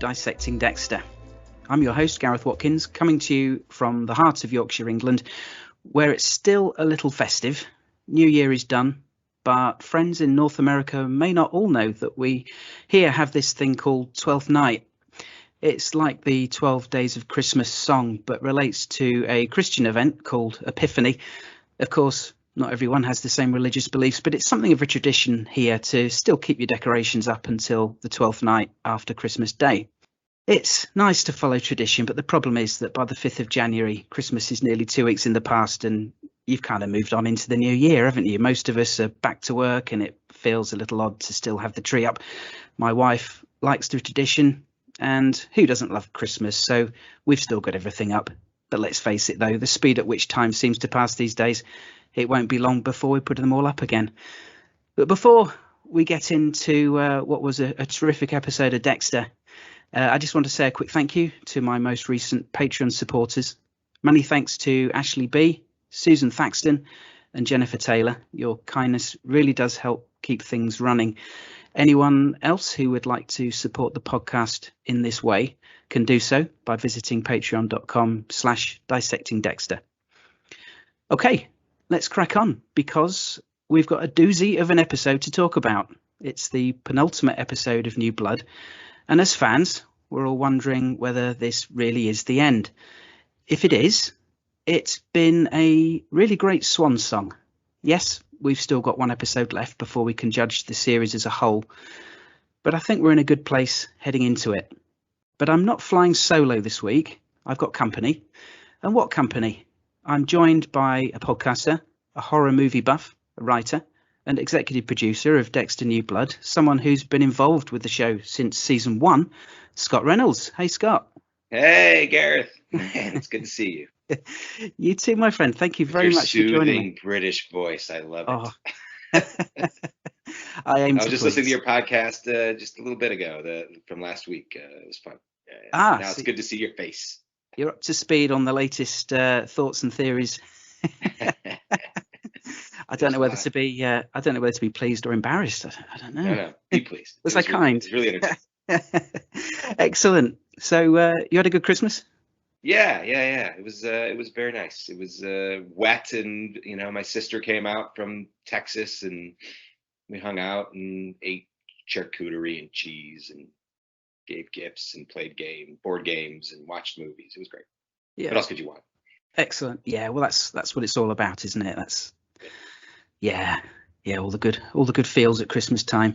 Dissecting Dexter. I'm your host, Gareth Watkins, coming to you from the heart of Yorkshire, England, where it's still a little festive. New Year is done, but friends in North America may not all know that we here have this thing called Twelfth Night. It's like the 12 Days of Christmas song, but relates to a Christian event called Epiphany. Of course, not everyone has the same religious beliefs, but it's something of a tradition here to still keep your decorations up until the 12th night after Christmas Day. It's nice to follow tradition, but the problem is that by the 5th of January, Christmas is nearly 2 weeks in the past and you've kind of moved on into the new year, haven't you? Most of us are back to work and it feels a little odd to still have the tree up. My wife likes the tradition, and who doesn't love Christmas? So we've still got everything up. But let's face it, though, the speed at which time seems to pass these days, it won't be long before we put them all up again. But before we get into what was a terrific episode of Dexter, I just want to say a quick thank you to my most recent Patreon supporters. Many thanks to Ashley B, Susan Thaxton and Jennifer Taylor. Your kindness really does help keep things running. Anyone else who would like to support the podcast in this way can do so by visiting patreon.com/dissectingdexter. Okay, let's crack on, because we've got a doozy of an episode to talk about. It's the penultimate episode of New Blood, and as fans, we're all wondering whether this really is the end. If it is, it's been a really great swan song. Yes, we've still got one episode left before we can judge the series as a whole, but I think we're in a good place heading into it. But I'm not flying solo this week. I've got company. And what company? I'm joined by a podcaster, a horror movie buff, a writer, and executive producer of Dexter New Blood, someone who's been involved with the show since season 1, SCOTT Reynolds. Hey, Scott. Hey, Gareth. Man, it's good to see you. You too, my friend. Thank you very much for joining me. Soothing British voice. I love it. I was just listening to your podcast just a little bit ago, from last week. It was fun. Now it's good to see your face. You're up to speed on the latest thoughts and theories. I don't know whether to be pleased or embarrassed. I don't know. No, be pleased. Was I kind? It was really entertaining. Excellent. So you had a good Christmas? Yeah. It was very nice. It was wet, and my sister came out from Texas, and we hung out and ate charcuterie and cheese and gave gifts and played board games and watched movies. It was great. Yeah. What else could you want? Excellent. Yeah. Well, that's what it's all about, isn't it? That's yeah. All the good feels at Christmas time.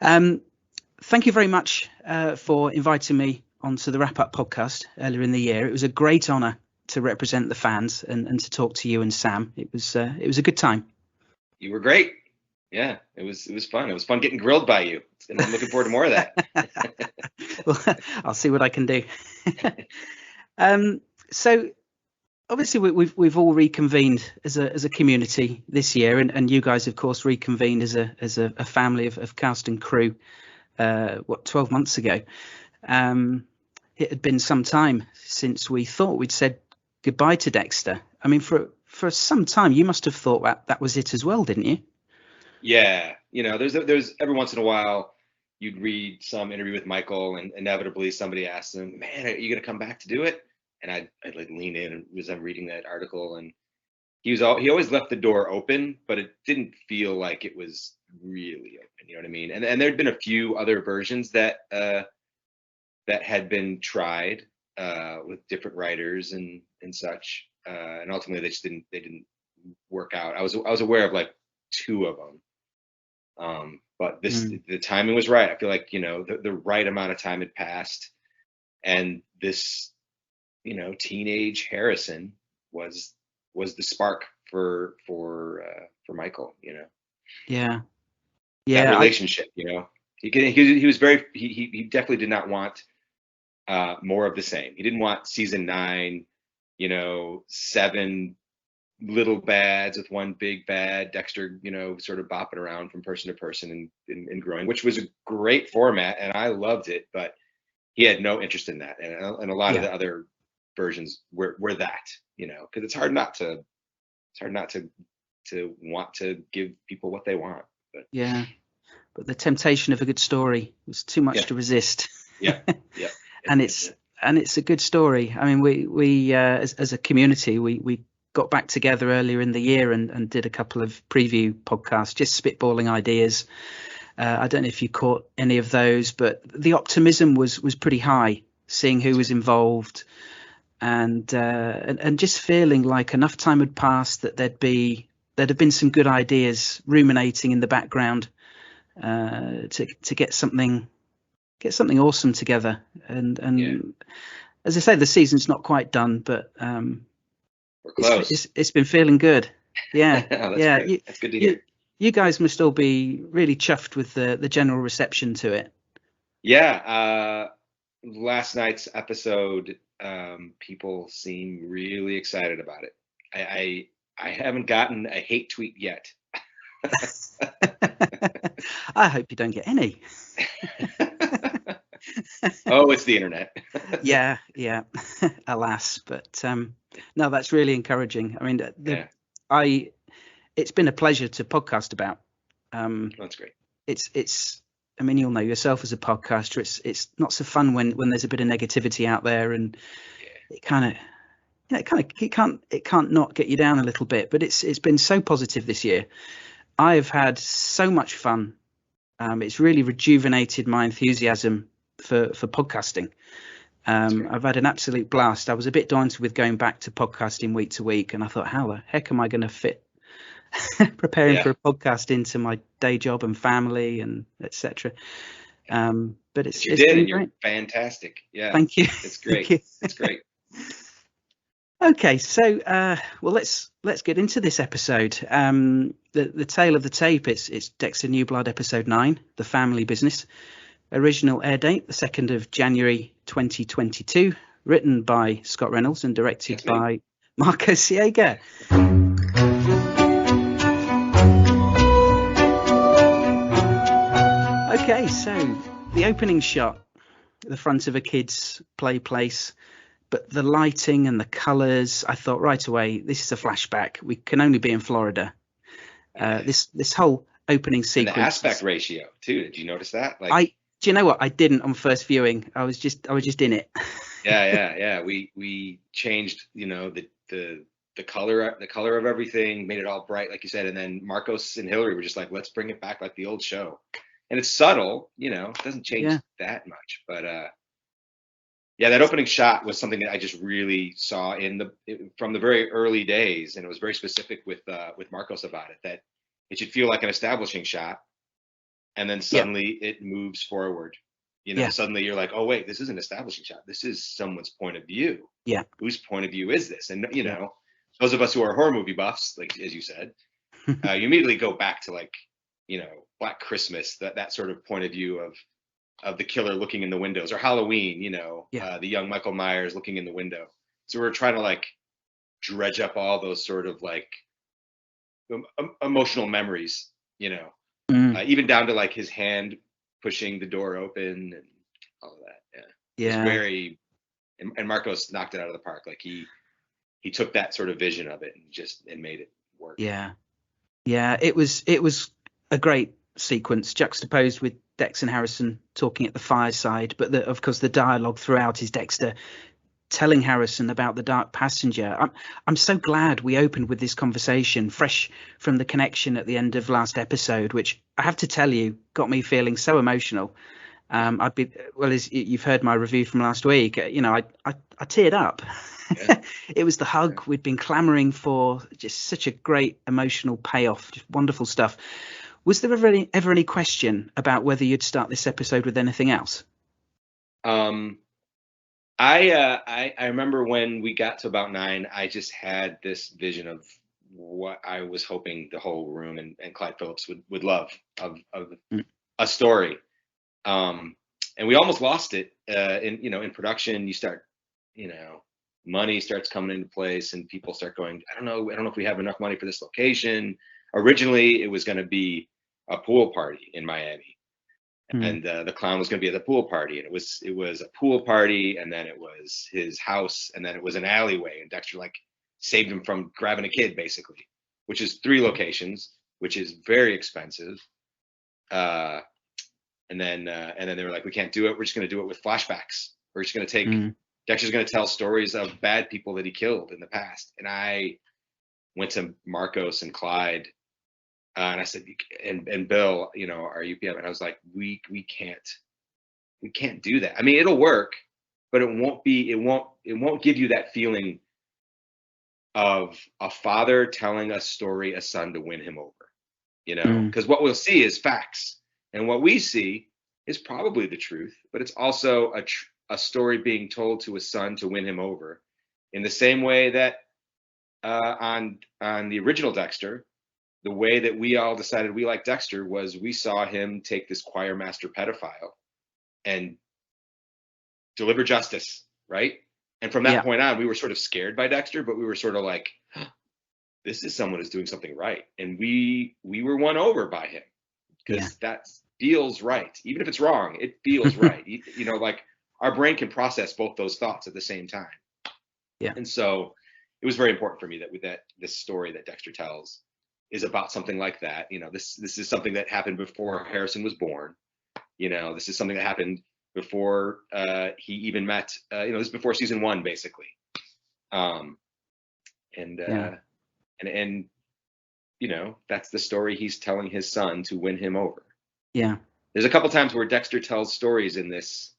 Thank you very much for inviting me onto the Wrap Up podcast earlier in the year. It was a great honour to represent the fans and to talk to you and Sam. It was a good time. You were great. Yeah, it was fun. It was fun getting grilled by you, and I'm looking forward to more of that. Well, I'll see what I can do. So obviously we've all reconvened as a community this year, and you guys of course reconvened as a family of cast and crew 12 months ago. It had been some time since we thought we'd said goodbye to Dexter. I mean, for some time you must have thought that was it as well, didn't you? Yeah, there's every once in a while you'd read some interview with Michael, and inevitably somebody asks him, "Man, are you gonna come back to do it?" And I'd like lean in as I'm reading that article, and he always left the door open, but it didn't feel like it was really open. You know what I mean? And there'd been a few other versions that had been tried with different writers and such, and ultimately they didn't work out. I was aware of like 2 of them, but the timing was right. I feel like the right amount of time had passed, and this teenage Harrison was the spark for Michael. Yeah. That relationship. He was very. He definitely did not want more of the same. He didn't want season 9, 7 little bads with one big bad. Dexter, sort of bopping around from person to person and growing, which was a great format, and I loved it. But he had no interest in that, and a lot of the other versions were that, because it's hard not to want to give people what they want. But the temptation of a good story was too much to resist. Yeah. Yeah. and it's a good story. I mean, we as a community, we got back together earlier in the year and did a couple of preview podcasts, just spitballing ideas. I don't know if you caught any of those, but the optimism was pretty high, seeing who was involved, and just feeling like enough time had passed that there'd have been some good ideas ruminating in the background to get something awesome together. And as I say, the season's not quite done, but we're close. It's been feeling good. Yeah. Great. That's good to hear. You guys must all be really chuffed with the general reception to it. Yeah. Last night's episode, people seem really excited about it. I haven't gotten a hate tweet yet. I hope you don't get any. Oh, it's the internet. yeah. Alas, but no, that's really encouraging. I mean, it's been a pleasure to podcast about. That's great. It's. I mean, you'll know yourself as a podcaster. It's not so fun when there's a bit of negativity out there, and it can't not get you down a little bit. But it's been so positive this year. I have had so much fun. It's really rejuvenated my enthusiasm for podcasting. I've had an absolute blast. I was a bit daunted with going back to podcasting week to week, and I thought, how the heck am I going to fit preparing for a podcast into my day job and family and etc. But it's been you're great. Fantastic. Yeah. Thank you. It's great. It's great. Okay, so well, let's get into this episode. The tale of the tape. It's Dexter New Blood, episode 9, The Family Business. Original air date, the 2nd of January 2022. Written by Scott Reynolds and directed by Marco Siega. Okay, so the opening shot, the front of a kid's play place, but the lighting and the colours, I thought right away, this is a flashback. We can only be in Florida. This whole opening sequence. And the aspect ratio too. Did you notice that? Like, do you know what? I didn't on first viewing. I was just in it. Yeah. We changed, the color of everything, made it all bright, like you said, and then Marcos and Hillary were just like, let's bring it back like the old show. And it's subtle, it doesn't change that much, but that opening shot was something that I just really saw from the very early days, and it was very specific with Marcos about it, that it should feel like an establishing shot, and then suddenly it moves forward. Suddenly you're like, oh wait, this is an establishing shot. This is someone's point of view. Yeah. Whose point of view is this? And those of us who are horror movie buffs, like as you said, you immediately go back to Black Christmas, that sort of point of view of the killer looking in the windows, or Halloween, the young Michael Myers looking in the window. So we're trying to dredge up all those sort of emotional memories, even down to his hand pushing the door open and all of that. Yeah. It's very, and Marcos knocked it out of the park. He took that sort of vision of it and made it work. Yeah. It was a great sequence, juxtaposed with Dex and Harrison talking at the fireside, but of course the dialogue throughout is Dexter telling Harrison about the dark passenger. I'm so glad we opened with this conversation, fresh from the connection at the end of last episode, which I have to tell you got me feeling so emotional. As you've heard my review from last week, I teared up. Yeah. It was the hug we'd been clamoring for, just such a great emotional payoff, just wonderful stuff. Was there ever any question about whether you'd start this episode with anything else? I remember when we got to about 9, I just had this vision of what I was hoping the whole room and Clyde Phillips would love of a story. And we almost lost it in production. You start, money starts coming into place and people start going, I don't know if we have enough money for this location. Originally, it was going to be a pool party in Miami. And the clown was going to be at the pool party, and it was a pool party, and then it was his house, and then it was an alleyway, and Dexter saved him from grabbing a kid, basically, which is 3 locations, which is very expensive. And then they were like, we can't do it. We're just going to do it with flashbacks. We're just going to take Dexter's going to tell stories of bad people that he killed in the past. And I went to Marcos and Clyde, and I said, and Bill, you know, our UPM, and I was like, we can't do that. I mean, it'll work, but it won't give you that feeling of a father telling a story, a son to win him over, you know, because what we'll see is facts. And what we see is probably the truth, but it's also a story being told to a son to win him over, in the same way that on the original Dexter, the way that we all decided we liked Dexter was we saw him take this choir master pedophile and deliver justice, right? And from that point on, we were sort of scared by Dexter, but we were sort of like, this is someone who's doing something right. And we were won over by him. Because that feels right. Even if it's wrong, it feels right. You know, like our brain can process both those thoughts at the same time. Yeah. And so it was very important for me that this story that Dexter tells is about something like that. You know, this is something that happened before Harrison was born. You know, this is something that happened before he even met, you know, this is before season 1, basically. And you know, that's the story he's telling his son to win him over. Yeah. There's a couple times where Dexter tells stories in this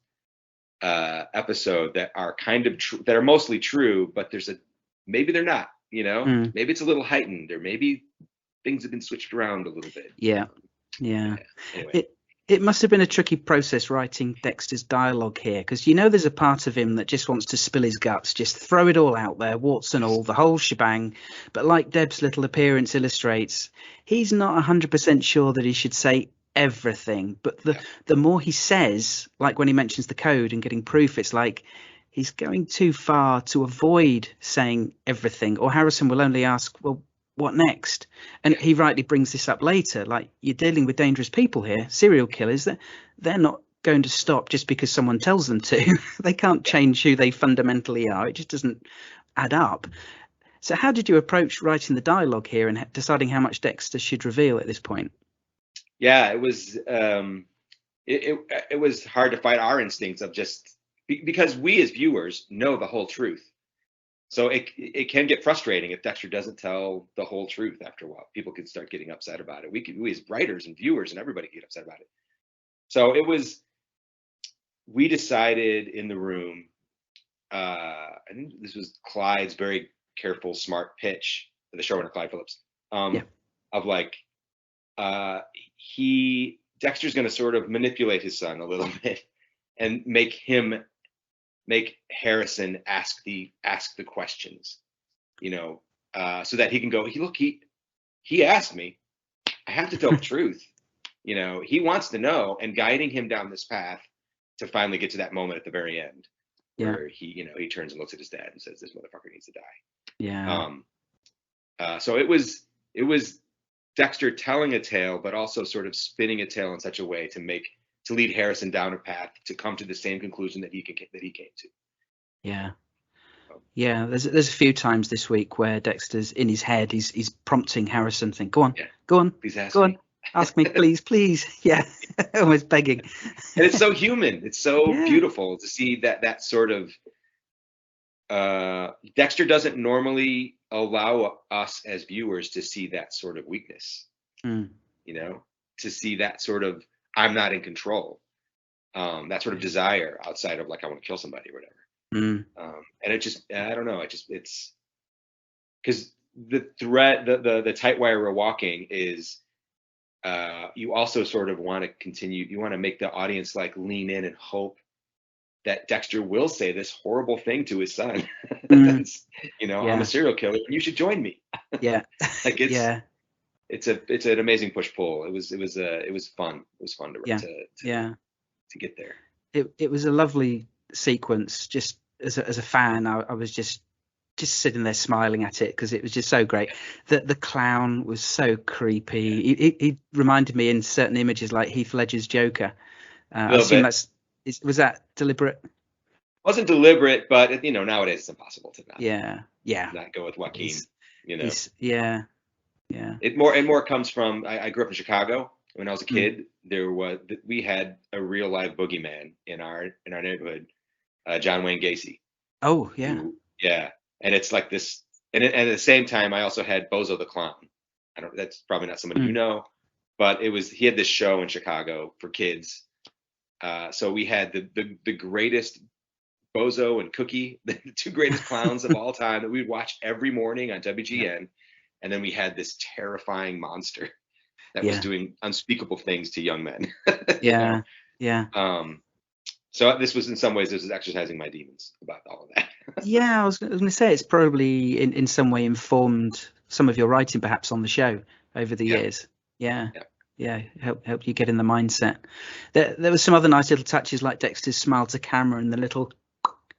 episode that are kind of that are mostly true, but maybe they're not, you know, maybe it's a little heightened, or maybe things have been switched around a little bit. Yeah. Anyway. It must have been a tricky process writing Dexter's dialogue here, because you know there's a part of him that just wants to spill his guts, just throw it all out there, warts and all, the whole shebang. But like Deb's little appearance illustrates, he's not 100% sure that he should say everything. But the more he says, like when he mentions the code and getting proof, it's like he's going too far to avoid saying everything, or Harrison will only ask, well, what next? And he rightly brings this up later, like, you're dealing with dangerous people here, serial killers, they're not going to stop just because someone tells them to. They can't change who they fundamentally are. It just doesn't add up. So how did you approach writing the dialogue here and deciding how much Dexter should reveal at this point? Yeah, it was it was hard to fight our instincts of just because we as viewers know the whole truth. So it can get frustrating if Dexter doesn't tell the whole truth after a while. People could start getting upset about it. We as writers and viewers and everybody get upset about it. So we decided in the room, I think this was Clyde's very careful, smart pitch, the showrunner Clyde Phillips, of like, Dexter's going to sort of manipulate his son a little bit and make Harrison ask the questions, you know, so that he can go, he asked me, I have to tell the truth. You know, he wants to know, and guiding him down this path to finally get to that moment at the very end where he turns and looks at his dad and says, this motherfucker needs to die. So it was Dexter telling a tale, but also sort of spinning a tale in such a way to lead Harrison down a path to come to the same conclusion that he came to. Yeah. There's a few times this week where Dexter's in his head, he's prompting Harrison, think, go on, please ask me. Me. Ask me, please. Yeah, almost begging. And it's so human. It's so beautiful to see that sort of. Dexter doesn't normally allow us as viewers to see that sort of weakness. You know, to see that sort of I'm not in control. That sort of desire outside of like I want to kill somebody or whatever. And it just, I don't know. It's because the thread, the tight wire we're walking is, you also sort of want to continue. You want to make the audience like lean in and hope that Dexter will say this horrible thing to his son. That's, you know, I'm a serial killer and you should join me. Like it's an amazing push pull. It was fun. It was fun to get there. It was a lovely sequence. Just as a fan, I was just sitting there smiling at it because it was just so great. The clown was so creepy. He reminded me in certain images like Heath Ledger's Joker. I assume was that deliberate? Wasn't deliberate, but you know, nowadays it's impossible to not go with Joaquin. You know, yeah. It more comes from. I grew up in Chicago, when I was a kid, we had a real live boogeyman in our neighborhood, John Wayne Gacy. Oh, yeah. Yeah, and it's like this, and at the same time, I also had Bozo the Clown. That's probably not somebody you know, but he had this show in Chicago for kids. So we had the greatest Bozo and Cookie, the two greatest clowns of all time that we'd watch every morning on WGN, and then we had this terrifying monster that was doing unspeakable things to young men. Yeah. So this was, in some ways, this was exercising my demons about all of that. Yeah, I was going to say it's probably in some way informed some of your writing, perhaps, on the show over the years. Yeah. Help you get in the mindset. There was some other nice little touches, like Dexter's smile to camera and the little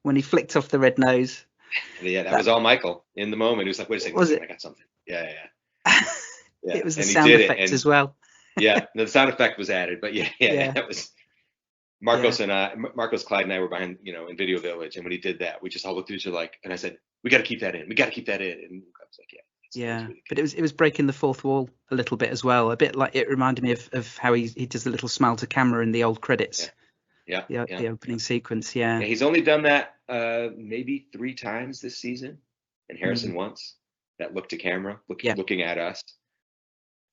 when he flicked off the red nose. Yeah, that was all Michael in the moment. He was like, "Wait a second, I got something." Yeah. It was the sound effect as well. Yeah, the sound effect was added, but that was Marcos Marcos, Clyde, and I were behind, in Video Village, and when he did that, we just all looked at each other and I said, "We got to keep that in. We got to keep that in." And I was like, "Yeah." Really, but it was breaking the fourth wall a little bit as well. A bit like it reminded me of how he does the little smile to camera in the old credits. The opening sequence. Yeah, he's only done that maybe 3 times this season, and Harrison once. That look to camera, looking at us.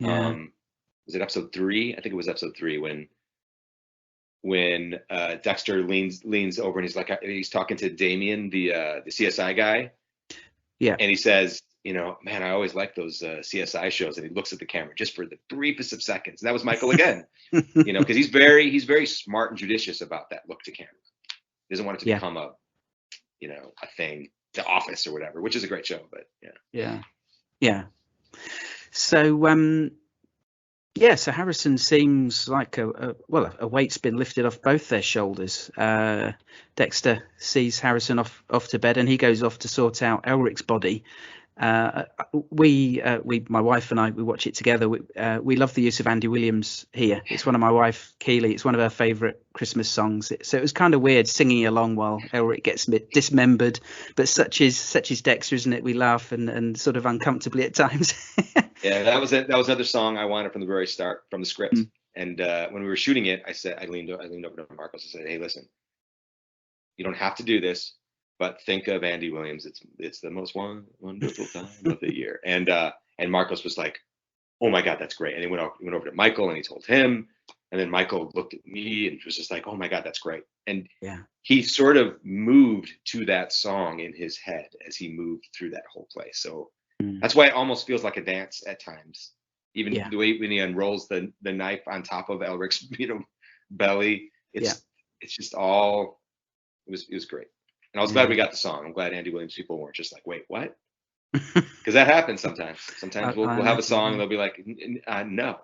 Was it episode 3? I think it was episode 3 when Dexter leans over and he's talking to Damien, the CSI guy. Yeah. And he says, "Man, I always like those CSI shows." And he looks at the camera just for the briefest of seconds. And that was Michael again, because he's very smart and judicious about that look to camera. He doesn't want it to become a thing, The Office or whatever, which is a great show, but yeah. So so Harrison seems like a weight's been lifted off both their shoulders. Dexter sees Harrison off to bed, and he goes off to sort out Elric's body. My wife and I, we watch it together. We love the use of Andy Williams here. It's one of my wife, Keely. It's one of her favourite Christmas songs. So it was kind of weird singing along while Elric gets dismembered. But such is Dexter, isn't it? We laugh and sort of uncomfortably at times. Yeah, that was it. That was another song I wanted from the very start, from the script. And when we were shooting it, I leaned over to Marcos and said, "Hey, listen, you don't have to do this, but think of Andy Williams. It's the most wonderful time of the year." And Marcos was like, "Oh my God, that's great." And he went over to Michael and he told him. And then Michael looked at me and was just like, "Oh my God, that's great." And he sort of moved to that song in his head as he moved through that whole play. So that's why it almost feels like a dance at times. Even the way when he unrolls the knife on top of Elric's belly, it's just all it was great. And I was glad we got the song. I'm glad Andy Williams people weren't just like, "Wait, what?" Because that happens sometimes. Sometimes we'll have a song and they'll be like, "No."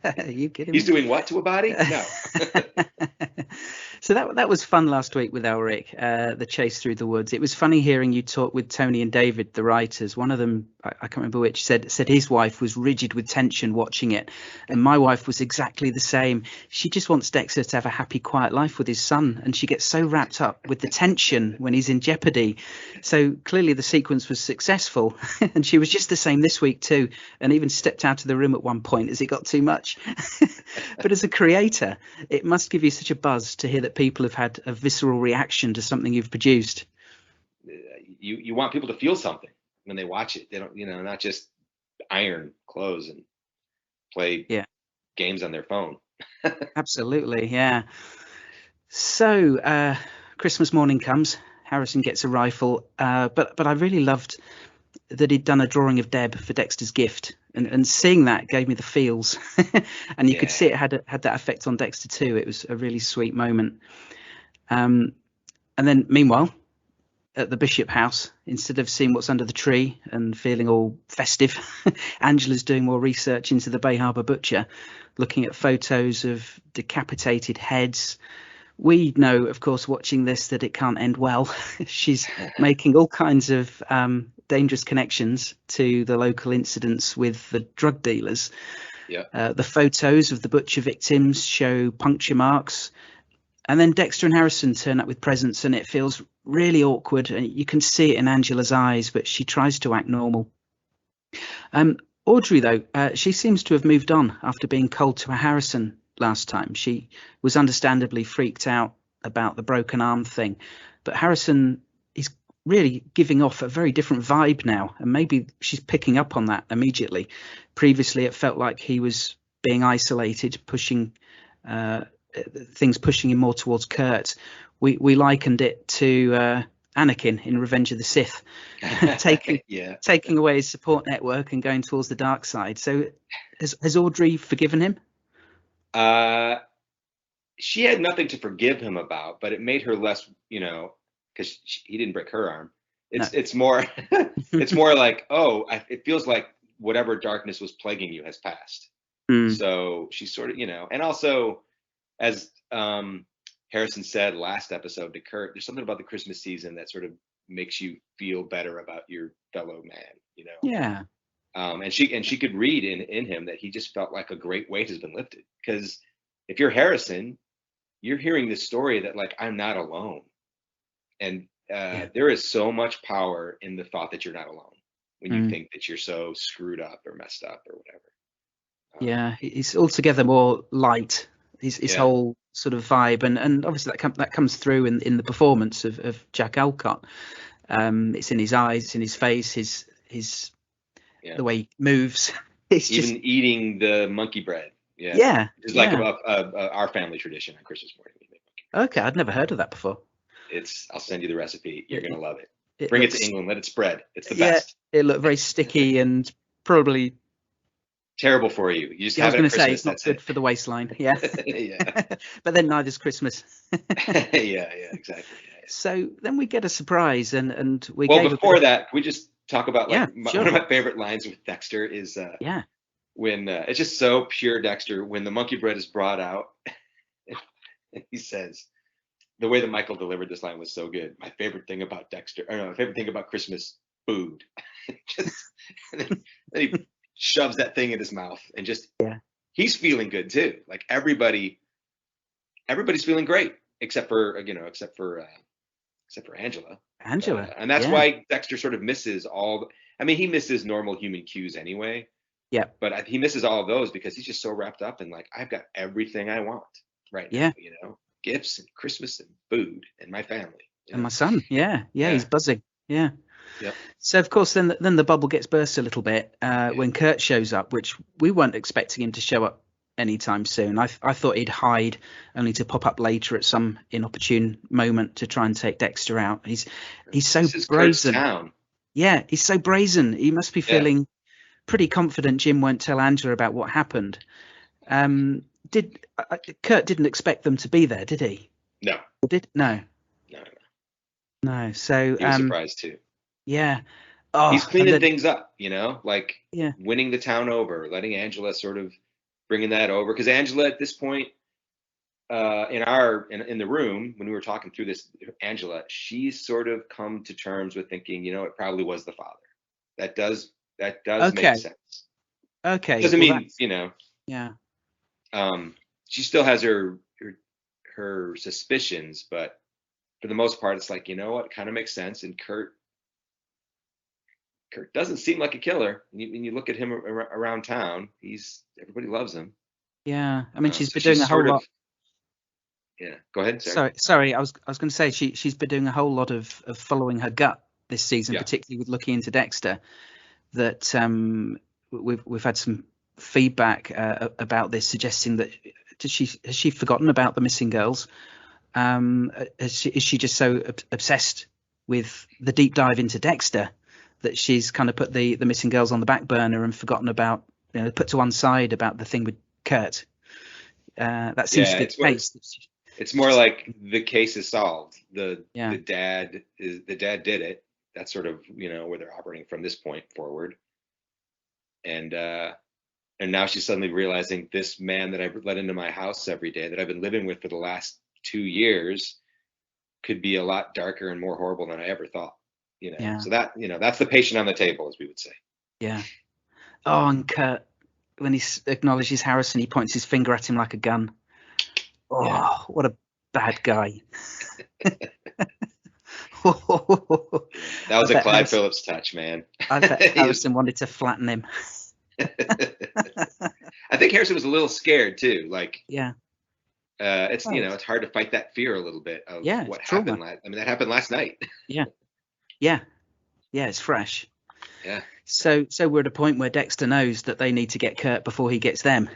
Are you kidding He's me? doing what to a body? No. So that was fun last week with Elric, the chase through the woods. It was funny hearing you talk with Tony and David, the writers. One of them, I can't remember which, said his wife was rigid with tension watching it, and my wife was exactly the same. She just wants Dexter to have a happy, quiet life with his son, and she gets so wrapped up with the tension when he's in jeopardy. So clearly the sequence was successful, and she was just the same this week too, and even stepped out of the room at one point as it got too much. But as a creator, it must give you such a buzz to hear that people have had a visceral reaction to something you've produced. You want people to feel something when they watch it. They don't, not just iron clothes and play games on their phone. Absolutely, yeah. So Christmas morning comes. Harrison gets a rifle, but I really loved that he'd done a drawing of Deb for Dexter's gift, and seeing that gave me the feels. And you could see it had that effect on Dexter too. It was a really sweet moment. And then meanwhile, at the Bishop house, instead of seeing what's under the tree and feeling all festive, Angela's doing more research into the Bay Harbour butcher, looking at photos of decapitated heads. We know, of course, watching this, that it can't end well. She's making all kinds of dangerous connections to the local incidents with the drug dealers. The photos of the butcher victims show puncture marks. And then Dexter and Harrison turn up with presents, and it feels really awkward. And you can see it in Angela's eyes, but she tries to act normal. Audrey, though, she seems to have moved on after being cold to Harrison last time. She was understandably freaked out about the broken arm thing, but Harrison is really giving off a very different vibe now, and maybe she's picking up on that immediately. Previously, it felt like he was being isolated, pushing pushing him more towards Kurt. We likened it to Anakin in Revenge of the Sith, taking away his support network and going towards the dark side. So has Audrey forgiven him? She had nothing to forgive him about, but it made her less, because he didn't break her arm. It's more it's more like, it feels like whatever darkness was plaguing you has passed. So she's sort of, and also, as Harrison said last episode to Kurt, there's something about the Christmas season that sort of makes you feel better about your fellow man, Yeah. And she could read in him that he just felt like a great weight has been lifted. Because if you're Harrison, you're hearing this story that, like, I'm not alone. And there is so much power in the thought that you're not alone when you think that you're so screwed up or messed up or whatever. He's altogether more light. His whole sort of vibe, and obviously that comes through in the performance of Jack Alcott. It's in his eyes, it's in his face, his the way he moves. It's even just eating the monkey bread. It's like our family tradition on Christmas morning. Okay, I'd never heard of that before. I'll send you the recipe. You're gonna love it. Bring it to England. Let it spread. It's the best. It looked very sticky and probably terrible for you. You just I was have it going at to say it's not good for the waistline. Yeah. But then neither's Christmas. Yeah, exactly. Yeah. So then we get a surprise, and we. Well, before that, we just talk about sure. One of my favorite lines with Dexter is when it's just so pure Dexter when the monkey bread is brought out. He says, the way that Michael delivered this line was so good. My favorite thing about Dexter, my favorite thing about Christmas, food. And then he shoves that thing in his mouth and just he's feeling good too. Like everybody's feeling great except for Angela. And that's why Dexter sort of misses he misses normal human cues anyway. Yeah. But he misses all of those because he's just so wrapped up in, like, I've got everything I want right now, gifts and Christmas and food and my family. And my son. Yeah. He's buzzing. Yeah. Yep. So of course then the bubble gets burst a little bit when Kurt shows up, which we weren't expecting him to show up anytime soon. I thought he'd hide only to pop up later at some inopportune moment to try and take Dexter out. He's so brazen. Yeah, he's so brazen. He must be feeling pretty confident Jim won't tell Angela about what happened. Kurt didn't expect them to be there, did he? No. No. So he was surprised too. Yeah. He's cleaning things up, winning the town over, letting Angela sort of bringing that over. Because Angela at this point, in the room when we were talking through this, Angela, she's sort of come to terms with thinking, it probably was the father. That does make sense. Okay. Doesn't mean, Yeah. She still has her suspicions, but for the most part, it's like, it kind of makes sense. And Kurt doesn't seem like a killer. When you look at him around town, everybody loves him. Yeah, I mean, she's been doing a whole lot. Yeah, go ahead. Sorry. I was going to say she's been doing a whole lot of following her gut this season, particularly with looking into Dexter. That we've had some feedback about this, suggesting that has she forgotten about the missing girls? Is she just so obsessed with the deep dive into Dexter that she's kind of put the missing girls on the back burner and forgotten about, put to one side about the thing with Kurt? That seems to be the case. It's more like the case is solved. The dad did it. That's sort of where they're operating from this point forward. And now she's suddenly realizing this man that I've let into my house every day, that I've been living with for the last 2 years, could be a lot darker and more horrible than I ever thought. So that that's the patient on the table, as we would say. Yeah. Oh, and Kurt, when he acknowledges Harrison, he points his finger at him like a gun. Oh, what a bad guy. That was a Clyde Phillips touch, man. I bet Harrison wanted to flatten him. I think Harrison was a little scared too. Like, Yeah. it's Well, it's hard to fight that fear a little bit of yeah, it's what trauma. happened last. I mean, that happened last night. Yeah. Yeah. Yeah. It's fresh. Yeah. So we're at a point where Dexter knows that they need to get Kurt before he gets them.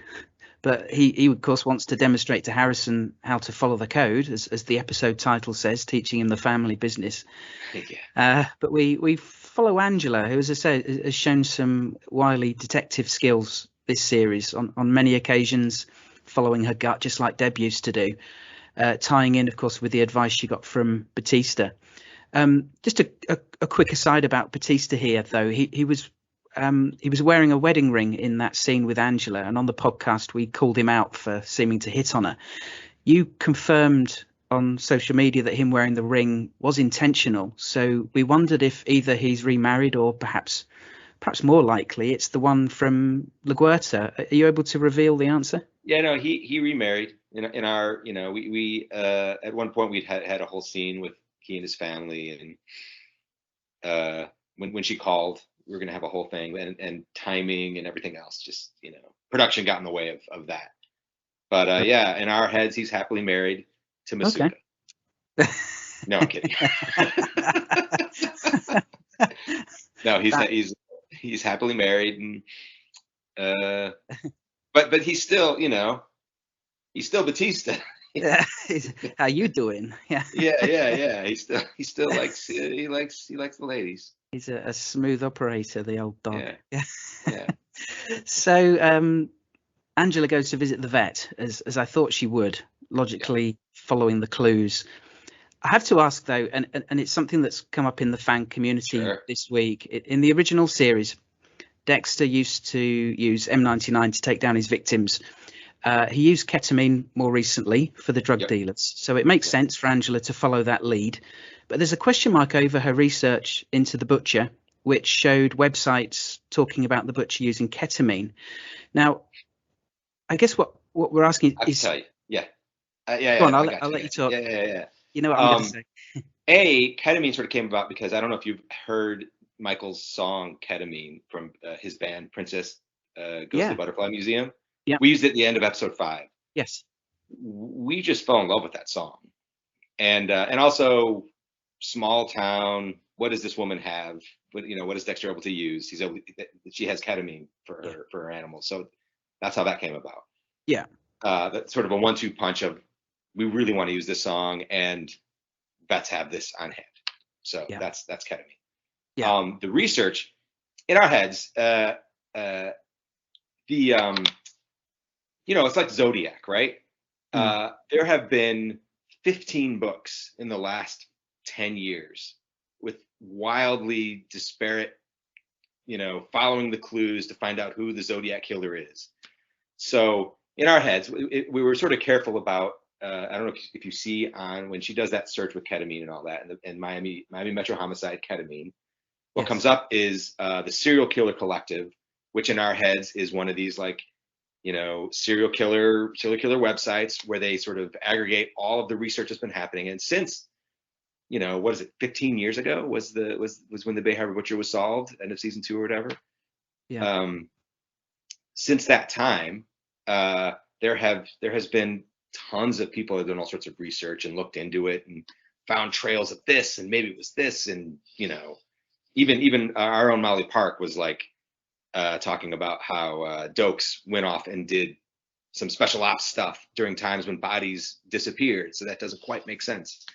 But he of course wants to demonstrate to Harrison how to follow the code, as the episode title says, teaching him the family business. Yeah. But we follow Angela, who, as I said, has shown some wily detective skills this series on many occasions, following her gut, just like Deb used to do, tying in, of course, with the advice she got from Batista. Just a quick aside about Batista here, though. He was wearing a wedding ring in that scene with Angela, and on the podcast we called him out for seeming to hit on her. You confirmed on social media that him wearing the ring was intentional, so we wondered if either he's remarried or perhaps more likely it's the one from LaGuerta. Are you able to reveal the answer? Yeah, no, he remarried in our, we at one point we'd had a whole scene with he and his family, and when she called, we were gonna have a whole thing, and timing and everything else, just production got in the way of that. But yeah, in our heads, he's happily married to Masuka. Okay. No, I'm kidding. No, he's happily married, and but he's still he's still Batista. Yeah. How you doing? Yeah. Yeah. He still likes he likes the ladies. He's a smooth operator, the old dog. Yeah. Yeah. So Angela goes to visit the vet, as I thought she would, logically following the clues. I have to ask though, and it's something that's come up in the fan community this week. In the original series, Dexter used to use M99 to take down his victims. He used ketamine more recently for the drug dealers, so it makes sense for Angela to follow that lead. But there's a question mark over her research into the butcher, which showed websites talking about the butcher using ketamine. Now, I guess what we're asking is... I'll tell you. Yeah. Yeah. Go on, I'll let you talk. Yeah. You know what I'm going to say. Ketamine sort of came about because I don't know if you've heard Michael's song Ketamine from his band Princess Goes to the Butterfly Museum. Yeah. We used it at the end of episode 5. Yes. We just fell in love with that song. And also small town, what does this woman have? What is Dexter able to use? She has ketamine for her animals. So that's how that came about. Yeah. That's sort of a 1-2 punch of, we really want to use this song, and vets have this on hand. So that's ketamine. Yeah. The research in our heads, it's like Zodiac, right? There have been 15 books in the last 10 years with wildly disparate, following the clues to find out who the Zodiac killer is. So in our heads, we were sort of careful about, I don't know if you see on when she does that search with ketamine and all that, and Miami Metro Homicide ketamine, what comes up is the Serial Killer Collective, which in our heads is one of these serial killer websites where they sort of aggregate all of the research that's been happening. And since, what is it, 15 years ago was when the Bay Harbor Butcher was solved, end of season 2 or whatever. Yeah. Since that time, there has been tons of people that have done all sorts of research and looked into it and found trails of this, and maybe it was this, and even our own Molly Park was talking about how Dokes went off and did some special ops stuff during times when bodies disappeared. So that doesn't quite make sense.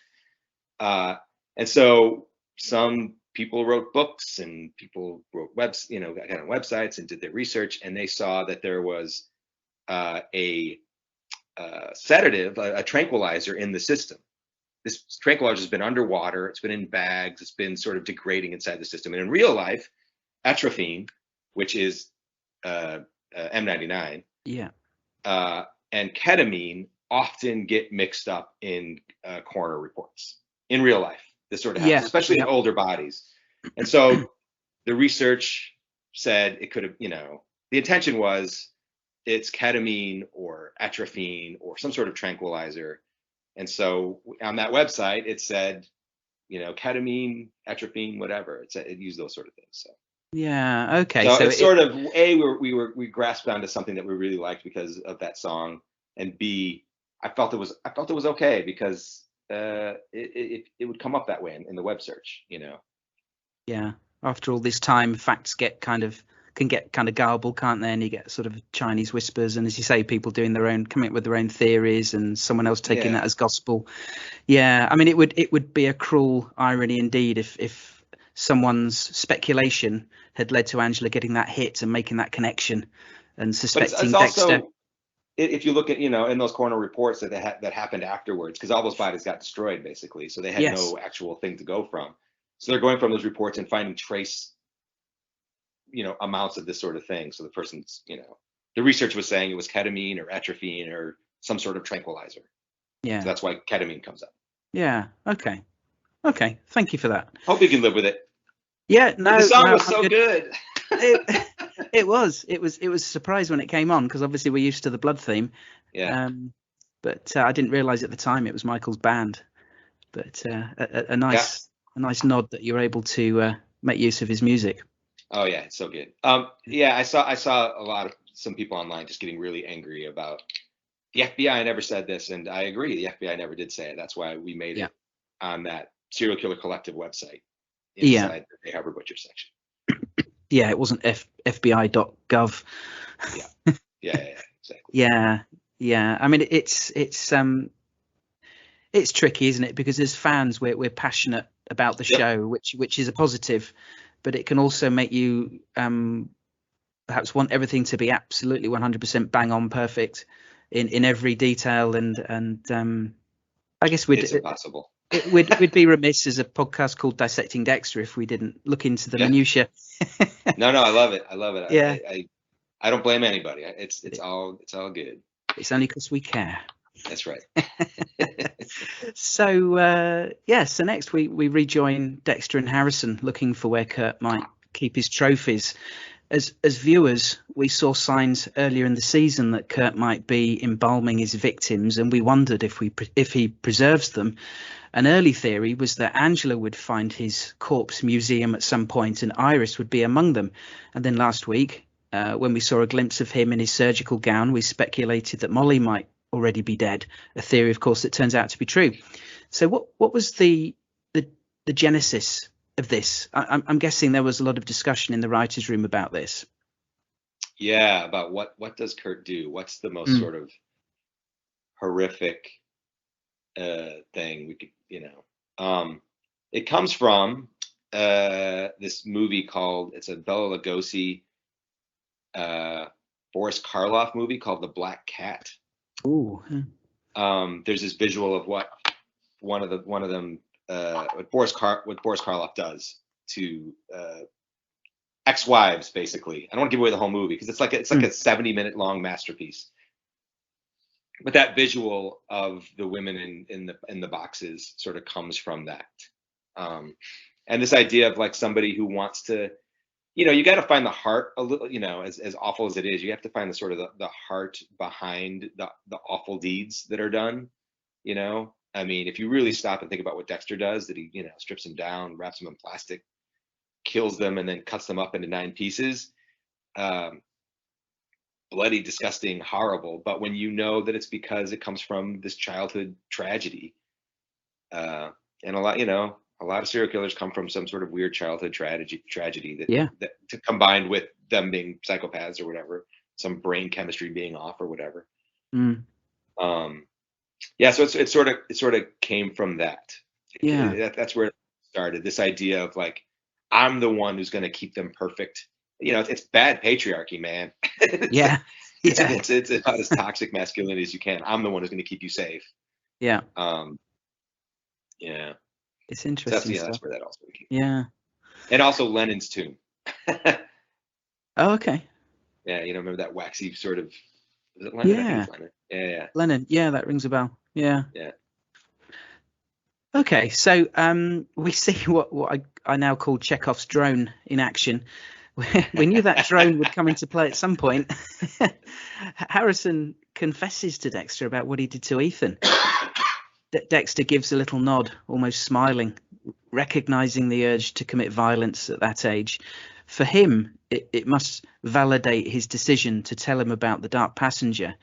And so some people wrote books, and people wrote got on websites and did their research, and they saw that there was a sedative, a tranquilizer in the system. This tranquilizer has been underwater. It's been in bags. It's been sort of degrading inside the system. And in real life, atropine, which is M99, and ketamine often get mixed up in coroner reports in real life. This sort of happens, especially in older bodies. And so the research said it could have, the intention was it's ketamine or atropine or some sort of tranquilizer. And so on that website, it said, ketamine, atropine, whatever. It used those sort of things. So Yeah. Okay. So So it's sort of we grasped onto something that we really liked because of that song, and B, I felt it was okay because it would come up that way in the web search, you know. yeah. After all this time, facts can get kind of garbled, can't they? And you get sort of Chinese whispers, and as you say, people doing coming up with their own theories, and someone else taking that Yeah, as gospel. Yeah. I mean, it would be a cruel irony indeed if someone's speculation had led to Angela getting that hit and making that connection and but it's suspecting Dexter. also if you look at, you know, in those corner reports that that happened afterwards, because all those bodies got destroyed basically, so they had Yes. no actual thing to go from. So they're going from those reports and finding trace, you know, amounts of this sort of thing. So the person's, you know, the research was saying it was ketamine or atropine or some sort of tranquilizer. So Yeah. that's why ketamine comes up. Yeah. Okay. Okay. Thank you for that. Hope you can live with it. Yeah. But the No. song No. was I'm so good. good. It, it was a surprise when it came on because obviously we're used to the blood theme, Yeah. but I didn't realize at the time it was Michael's band. But a Yeah. nice nod that you're able to make use of his music. Oh yeah, it's so good. Yeah, I saw some people online just getting really angry about the FBI never said this, and I agree. The FBI never did say it. That's why we made Yeah. it on that serial killer collective website Yeah. inside the Bay Harbor Butcher section. Yeah. It wasn't FBI.gov. Yeah. Yeah, exactly. Yeah. Yeah. I mean, it's tricky, isn't it? Because as fans, we're passionate about the Yep. show, which is a positive, but it can also make you perhaps want everything to be absolutely 100% bang on perfect in every detail, and I guess It's impossible. we'd be remiss as a podcast called Dissecting Dexter if we didn't look into the Yeah. minutiae. No, I love it. I love it. Yeah, I don't blame anybody. It's all good. it's only because we care. That's right. So so next we rejoin Dexter and Harrison looking for where Kurt might keep his trophies. As viewers, we saw signs earlier in the season that Kurt might be embalming his victims, and we wondered if he preserves them. An early theory was that Angela would find his corpse museum at some point, and Iris would be among them. And then last week, when we saw a glimpse of him in his surgical gown, we speculated that Molly might already be dead. A theory, of course, that turns out to be true. So, what was the genesis of this? I'm guessing there was a lot of discussion in the writers' room about this. Yeah, about what does Kurt do? What's the most sort of horrific thing we could, you know? It comes from this movie called, it's a Bela Lugosi, Boris Karloff movie called The Black Cat. Ooh. There's this visual of what one of them what Boris Karloff does to ex-wives, basically. I don't want to give away the whole movie because it's like a 70-minute long masterpiece. But that visual of the women in the boxes sort of comes from that. And this idea of like somebody who wants to, you know, you got to find the heart a little, you know, as awful as it is, you have to find the sort of the heart behind the awful deeds that are done, you know. I mean, if you really stop and think about what Dexter does, that he, you know, strips them down, wraps them in plastic, kills them, and then cuts them up into 9 pieces. Bloody, disgusting, horrible. But when you know that it's because it comes from this childhood tragedy, and a lot of serial killers come from some sort of weird childhood tragedy that combined with them being psychopaths or whatever, some brain chemistry being off or whatever. Yeah, so it sort of came from that. Yeah. That's where it started. This idea of like, I'm the one who's going to keep them perfect. You know, it's bad patriarchy, man. It's about as toxic masculinity as you can. I'm the one who's going to keep you safe. Yeah. Yeah. It's interesting. So that's where that also came. Yeah. And also Lenin's tomb. Oh, okay. Yeah, you know, remember that waxy sort of, was it Lenin? Yeah. I think it's Lenin. Yeah. Lennon. Yeah, that rings a bell. Yeah. Yeah. Okay, so we see what I now call Chekhov's drone in action. We knew that drone would come into play at some point. Harrison confesses to Dexter about what he did to Ethan. Dexter gives a little nod, almost smiling, recognizing the urge to commit violence at that age. for him, it must validate his decision to tell him about the Dark Passenger.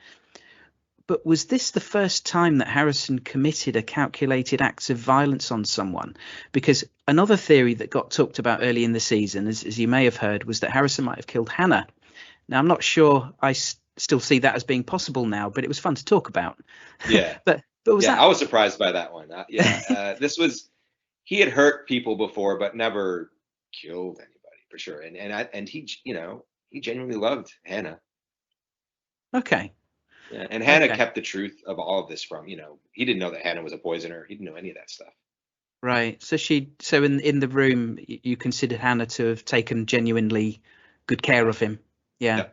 But was this the first time that Harrison committed a calculated act of violence on someone? Because another theory that got talked about early in the season, as you may have heard, was that Harrison might have killed Hannah. Now, I'm not sure I still see that as being possible now, but it was fun to talk about. Yeah. but was that... I was surprised by that one. He had hurt people before, but never killed anybody, for sure. And he, he genuinely loved Hannah. Okay. Yeah, and Hannah kept the truth of all of this from, he didn't know that Hannah was a poisoner. He didn't know any of that stuff. Right. So in the room, you considered Hannah to have taken genuinely good care of him. Yeah.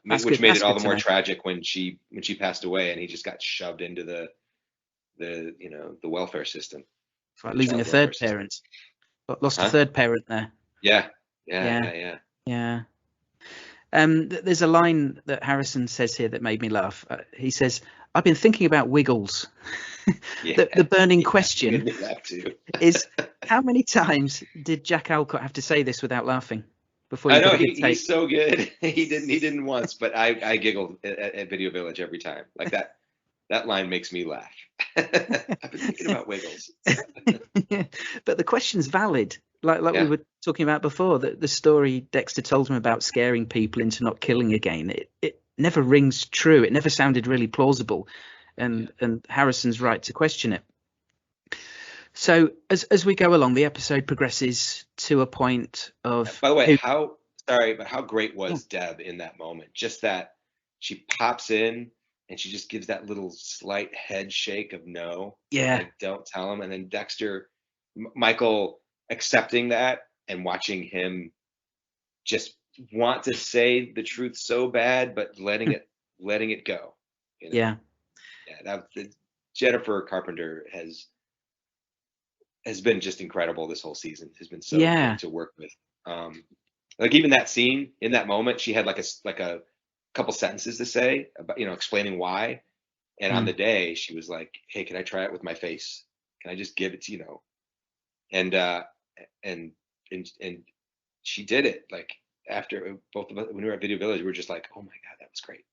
Which made it all the more tragic when she passed away and he just got shoved into the welfare system. It's like losing a third parent. Lost a third parent there. Yeah. There's a line that Harrison says here that made me laugh. He says, "I've been thinking about Wiggles." The burning question is, how many times did Jack Alcott have to say this without laughing? Before I know he's so good. He didn't once, but I giggled at Video Village every time. Like that line makes me laugh. I've been thinking about Wiggles. But the question's valid. Like we were talking about before, the story Dexter told him about scaring people into not killing again, it never rings true. It never sounded really plausible, and Harrison's right to question it. So as we go along, the episode progresses to a point of... By the way, how great was Deb in that moment? Just that she pops in and she just gives that little slight head shake of no. Yeah. Like, don't tell him. And then Dexter, Michael accepting that and watching him just want to say the truth so bad, but letting it go. Yeah. Jennifer Carpenter has been just incredible this whole season. Has been so good to work with. Like even that scene in that moment, she had like a couple sentences to say about, explaining why. And on the day she was like, "Hey, can I try it with my face? Can I just give it to And she did it. Like after both of us, when we were at Video Village, we were just like, "Oh my God, that was great."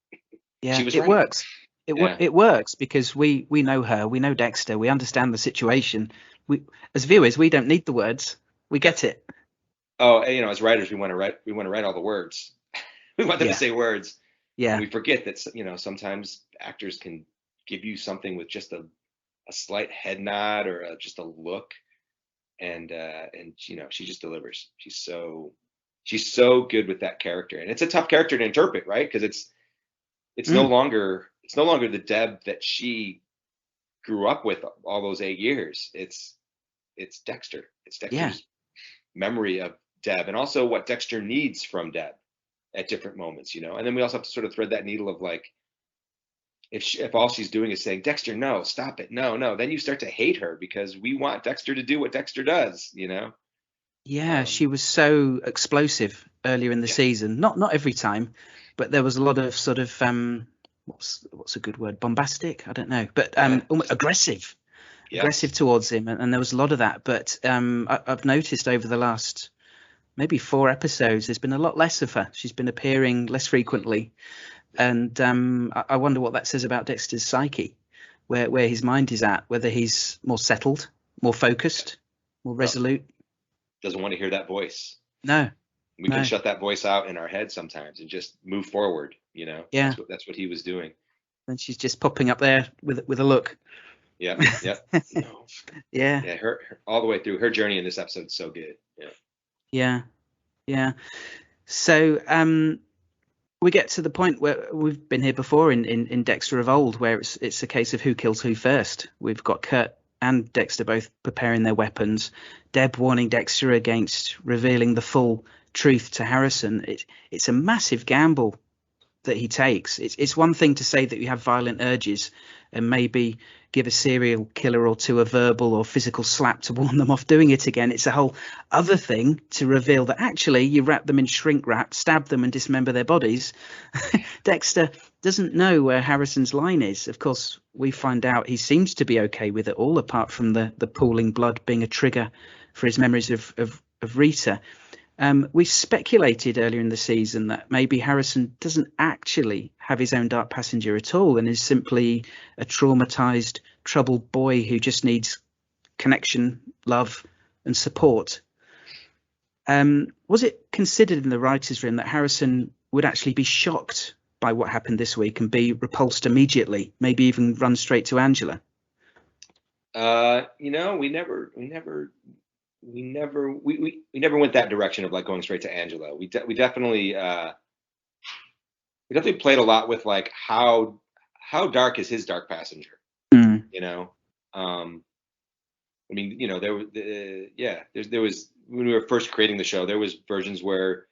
Yeah, it works. It works because we know her, we know Dexter, we understand the situation. We, as viewers, we don't need the words. We get it. Oh, as writers, we want to write all the words. We want them to say words. Yeah. And we forget that sometimes actors can give you something with just a slight head nod or just a look, and she just delivers. She's so good with that character, and it's a tough character to interpret, right? Because it's no longer the Deb that she grew up with all those 8 years. It's Dexter. It's Dexter's memory of Deb, and also what Dexter needs from Deb at different moments, And then we also have to sort of thread that needle of like, if all she's doing is saying, "Dexter, no, stop it, no," then you start to hate her because we want Dexter to do what Dexter does, Yeah, she was so explosive earlier in the season. Not every time, but there was a lot of sort of what's a good word? Bombastic? I don't know, but almost aggressive towards him, and there was a lot of that. But I've noticed over the last maybe 4 episodes, there's been a lot less of her. She's been appearing less frequently, and I wonder what that says about Dexter's psyche, where his mind is at, whether he's more settled, more focused, more resolute. Doesn't want to hear that voice. No. We can shut that voice out in our head sometimes and just move forward, Yeah. That's what he was doing. And she's just popping up there with a look. Yeah. Yeah. Yeah, her all the way through. Her journey in this episode is so good. Yeah. So we get to the point where we've been here before in Dexter of old, where it's a case of who kills who first. We've got Kurt and Dexter both preparing their weapons. Deb warning Dexter against revealing the full truth to Harrison. It's a massive gamble that he takes. It's one thing to say that you have violent urges and maybe give a serial killer or two a verbal or physical slap to warn them off doing it again. It's a whole other thing to reveal that actually you wrap them in shrink wrap, stab them and dismember their bodies. Dexter doesn't know where Harrison's line is. Of course, we find out he seems to be okay with it all, apart from the pooling blood being a trigger for his memories of Rita. We speculated earlier in the season that maybe Harrison doesn't actually have his own dark passenger at all and is simply a traumatized, troubled boy who just needs connection, love, and support. Was it considered in the writers' room that Harrison would actually be shocked by what happened this week and be repulsed immediately, maybe even run straight to Angela? We never went that direction of like going straight to Angela. We definitely played a lot with like how dark is his dark passenger. I mean, there was when we were first creating the show, there was versions where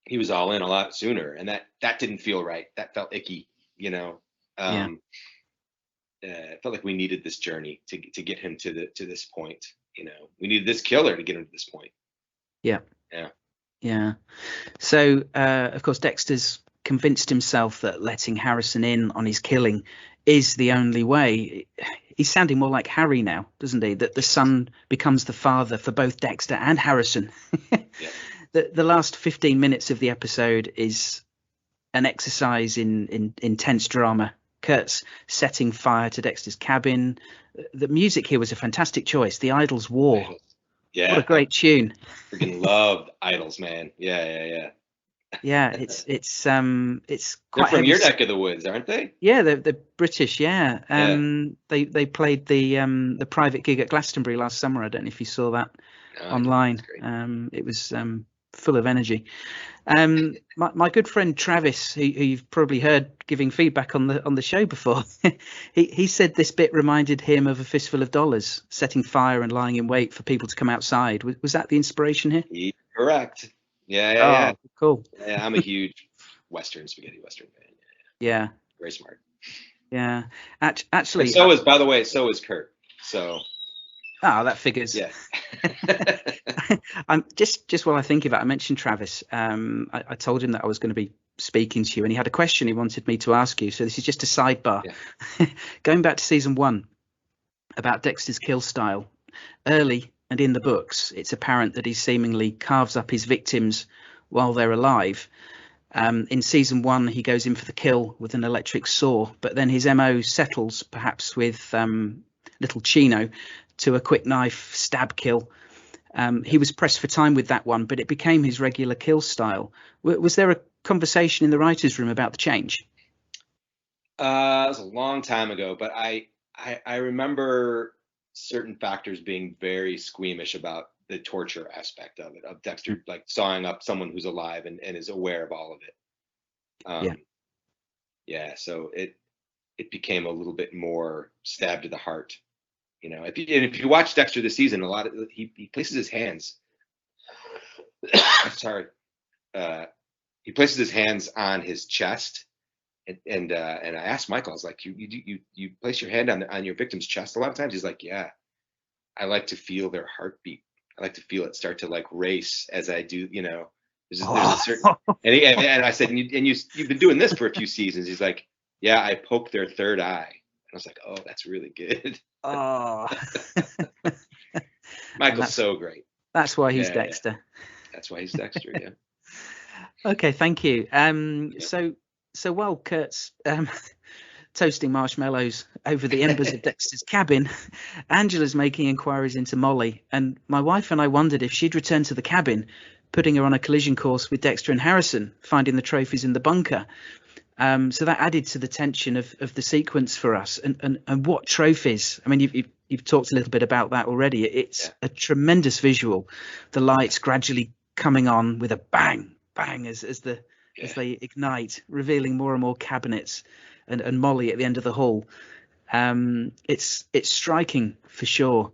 he was all in a lot sooner, and that didn't feel right. That felt icky. It felt like we needed this journey to get him to this point. We needed this killer to get him to this point. Yeah. So, of course, Dexter's convinced himself that letting Harrison in on his killing is the only way. He's sounding more like Harry now, doesn't he? That the son becomes the father for both Dexter and Harrison. The last 15 minutes of the episode is an exercise in intense drama. Kurt's setting fire to Dexter's cabin. The music here was a fantastic choice. The Idols' War. Yeah. What a great tune. Freaking loved Idols, man. Yeah. Yeah, it's They're quite from your neck of the woods, aren't they? Yeah, they're British. Yeah. They played the private gig at Glastonbury last summer. I don't know if you saw that online. It was full of energy. My good friend Travis, who you've probably heard giving feedback on the show before, he said this bit reminded him of A Fistful of Dollars, setting fire and lying in wait for people to come outside. Was that the inspiration here? Correct. Yeah. Cool. Yeah, I'm a huge spaghetti western fan. Yeah. Very smart. Yeah. Actually. And by the way, so is Kurt. So. Oh, that figures. Yeah. I'm just while I think about it, I mentioned Travis. I told him that I was going to be speaking to you, and he had a question he wanted me to ask you. So this is just a sidebar. Yeah. Going back to season 1 about Dexter's kill style. Early and in the books, it's apparent that he seemingly carves up his victims while they're alive. In season 1, he goes in for the kill with an electric saw, but then his MO settles perhaps with little Chino to a quick knife stab kill. He was pressed for time with that one, but it became his regular kill style. Was there a conversation in the writers' room about the change? It was a long time ago, but I remember certain factors being very squeamish about the torture aspect of it, of Dexter like sawing up someone who's alive and is aware of all of it. So it became a little bit more stabbed to the heart. If you watch Dexter this season, a lot of he places his hands. He places his hands on his chest, and I asked Michael, I was like, you place your hand on your victim's chest a lot of times? He's like, yeah, I like to feel their heartbeat. I like to feel it start to like race as I do. There's a certain and I said, and you've been doing this for a few seasons. He's like, yeah, I poke their third eye. And I was like, oh, that's really good. Oh. Michael's so great. That's why he's Dexter. Yeah. That's why he's Dexter, yeah. Okay, thank you. So while Kurt's toasting marshmallows over the embers of Dexter's cabin, Angela's making inquiries into Molly, and my wife and I wondered if she'd return to the cabin, putting her on a collision course with Dexter and Harrison, finding the trophies in the bunker. So that added to the tension of the sequence for us. And what trophies? I mean, you've talked a little bit about that already. It's a tremendous visual. The lights gradually coming on with a bang, bang as they ignite, revealing more and more cabinets and Molly at the end of the hall. It's striking for sure.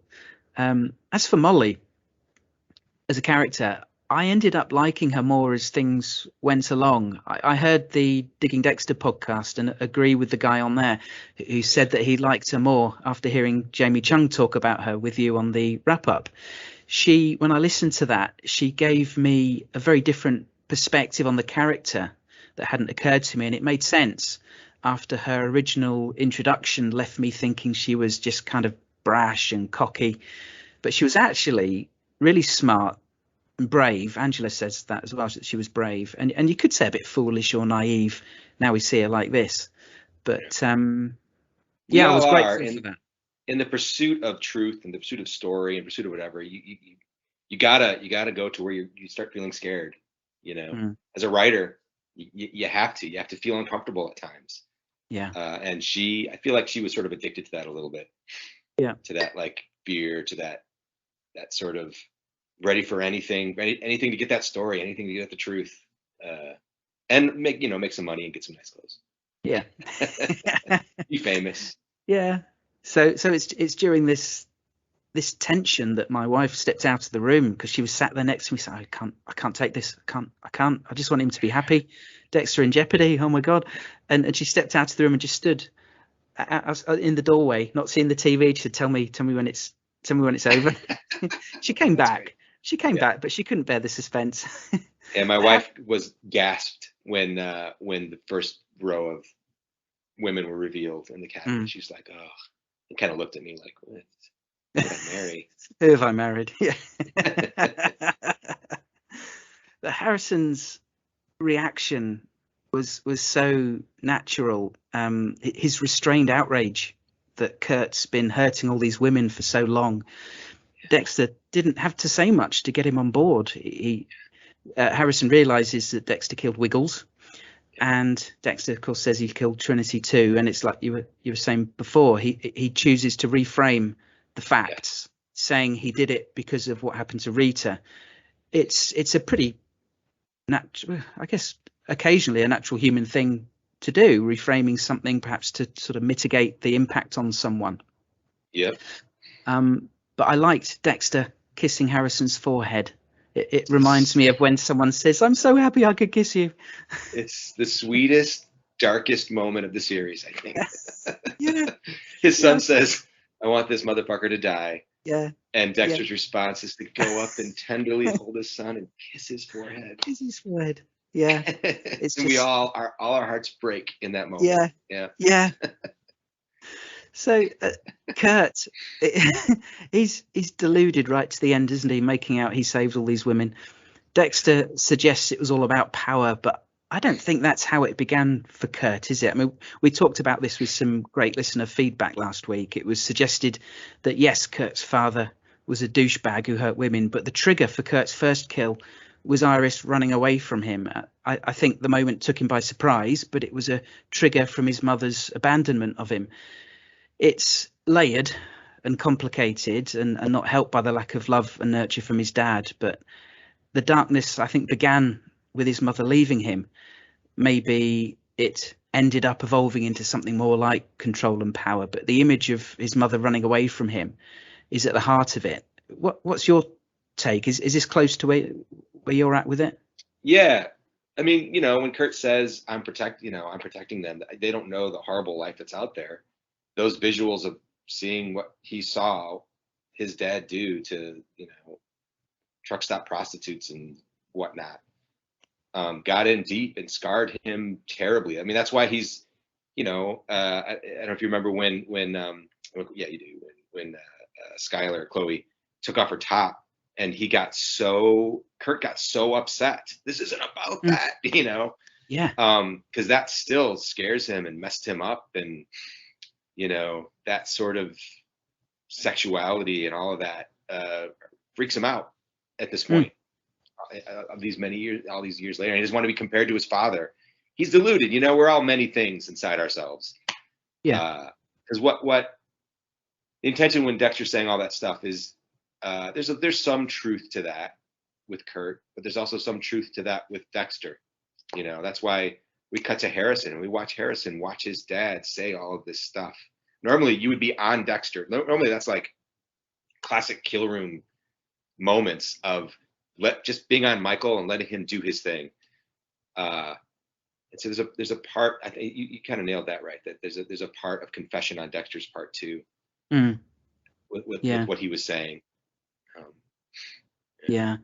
As for Molly as a character, I ended up liking her more as things went along. I heard the Digging Dexter podcast and agree with the guy on there who said that he liked her more after hearing Jamie Chung talk about her with you on the wrap up. When I listened to that, she gave me a very different perspective on the character that hadn't occurred to me, and it made sense after her original introduction left me thinking she was just kind of brash and cocky, but she was actually really smart, and brave. Angela says that as well, that she was brave, and you could say a bit foolish or naive. Now we see her like this, but We I all was are grateful for that. in the pursuit of truth and the pursuit of story and pursuit of whatever. You gotta go to where you start feeling scared. As a writer, you have to feel uncomfortable at times. Yeah. And I feel like she was sort of addicted to that a little bit. Yeah. To that like fear, to that sort of ready for anything to get that story, anything to get the truth, and make some money and get some nice clothes. Yeah. Be famous. Yeah. So it's during this tension that my wife stepped out of the room, because she was sat there next to me. Said, I can't take this. I can't. I just want him to be happy. Dexter in jeopardy. Oh my God. And she stepped out of the room and just stood in the doorway, not seeing the TV. She said, tell me when it's over. She came back. Great. She came back, but she couldn't bear the suspense. And my wife was gasped when the first row of women were revealed in the cabinet. She's like, oh, and kind of looked at me like, what did I marry? Who have I married? Yeah. The Harrison's reaction was so natural. His restrained outrage that Kurt's been hurting all these women for so long. Dexter didn't have to say much to get him on board. Harrison realizes that Dexter killed Wiggles, and Dexter, of course, says he killed Trinity too. And it's like you were saying before, he chooses to reframe the facts, saying he did it because of what happened to Rita. It's a pretty natural, I guess, occasionally a natural human thing to do, reframing something perhaps to sort of mitigate the impact on someone. Yep. But I liked Dexter kissing Harrison's forehead. It reminds me of when someone says, I'm so happy I could kiss you. It's the sweetest, darkest moment of the series, I think. Yeah. His son says, I want this motherfucker to die. Yeah. And Dexter's response is to go up and tenderly hold his son and kiss his forehead. Kiss his forehead. Yeah. It's and all our hearts break in that moment. Yeah. Yeah. Yeah. So Kurt, he's deluded right to the end, isn't he? Making out he saved all these women. Dexter suggests it was all about power, but I don't think that's how it began for Kurt, is it? I mean, we talked about this with some great listener feedback last week. It was suggested that, yes, Kurt's father was a douchebag who hurt women, but the trigger for Kurt's first kill was Iris running away from him. I think the moment took him by surprise, but it was a trigger from his mother's abandonment of him. It's layered and complicated and not helped by the lack of love and nurture from his dad. But the darkness, I think, began with his mother leaving him. Maybe it ended up evolving into something more like control and power. But the image of his mother running away from him is at the heart of it. What's your take? Is this close to where you're at with it? Yeah. I mean, when Kurt says I'm protecting them, they don't know the horrible life that's out there. Those visuals of seeing what he saw his dad do to, truck stop prostitutes and whatnot, got in deep and scarred him terribly. I mean, that's why he's, I don't know if you remember when yeah, you do, when Skylar, Chloe, took off her top and Kurt got so upset. This isn't about that, Yeah. Because that still scares him and messed him up. And, that sort of sexuality and all of that freaks him out at this point. Of these many years, all these years later, and he doesn't want to be compared to his father. He's deluded. We're all many things inside ourselves. Yeah. Because what the intention when Dexter's saying all that stuff is, there's some truth to that with Kurt, but there's also some truth to that with Dexter. That's why we cut to Harrison and we watch Harrison watch his dad say all of this stuff. Normally you would be on Dexter. Normally that's like classic kill room moments of just being on Michael and letting him do his thing. And so there's a part, I think you kind of nailed that, right? That there's a part of confession on Dexter's part too, with what he was saying. Yeah.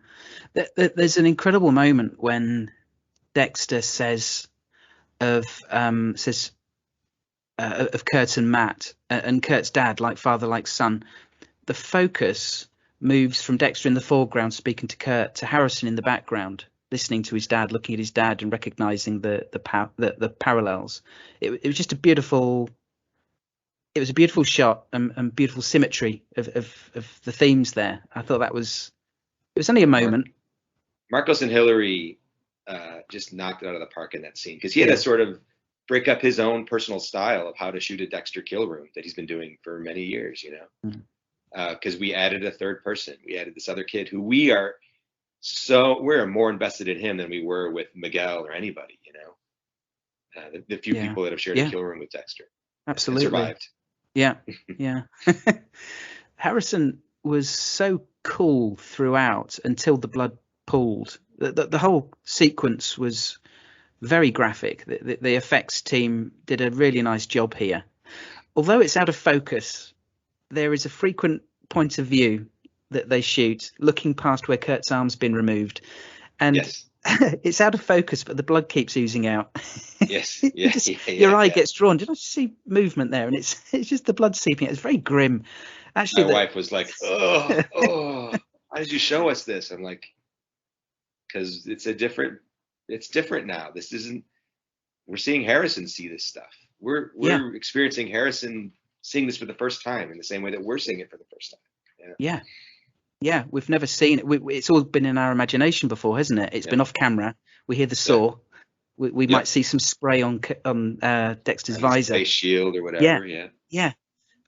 There's an incredible moment when Dexter says of Kurt and Matt, and Kurt's dad, like father, like son. The focus moves from Dexter in the foreground speaking to Kurt to Harrison in the background, listening to his dad, looking at his dad, and recognizing the parallels. It was just a beautiful. It was a beautiful shot and beautiful symmetry of the themes there. I thought it was only a moment. Marcos and Hillary just knocked it out of the park in that scene, because he had to sort of break up his own personal style of how to shoot a Dexter kill room that he's been doing for many years, because we added a third person. We added this other kid who we're more invested in him than we were with Miguel or anybody, the few people that have shared a kill room with Dexter. Absolutely. And survived. Yeah. Harrison was so cool throughout until the blood pooled. The whole sequence was very graphic. The effects team did a really nice job here. Although it's out of focus, there is a frequent point of view that they shoot looking past where Kurt's arm's been removed, and it's out of focus, but the blood keeps oozing out. Yes. Your eye gets drawn. Did I see movement there? And it's just the blood seeping out. It's very grim. Actually, my wife was like, "Oh, why did you show us this?" I'm like, "Because it's different now. This isn't. We're seeing Harrison see this stuff. We're experiencing Harrison seeing this for the first time in the same way that we're seeing it for the first time." Yeah, we've never seen it. It's all been in our imagination before, hasn't it? It's been off camera. We hear the saw. We might see some spray on Dexter's visor, face shield or whatever. Yeah,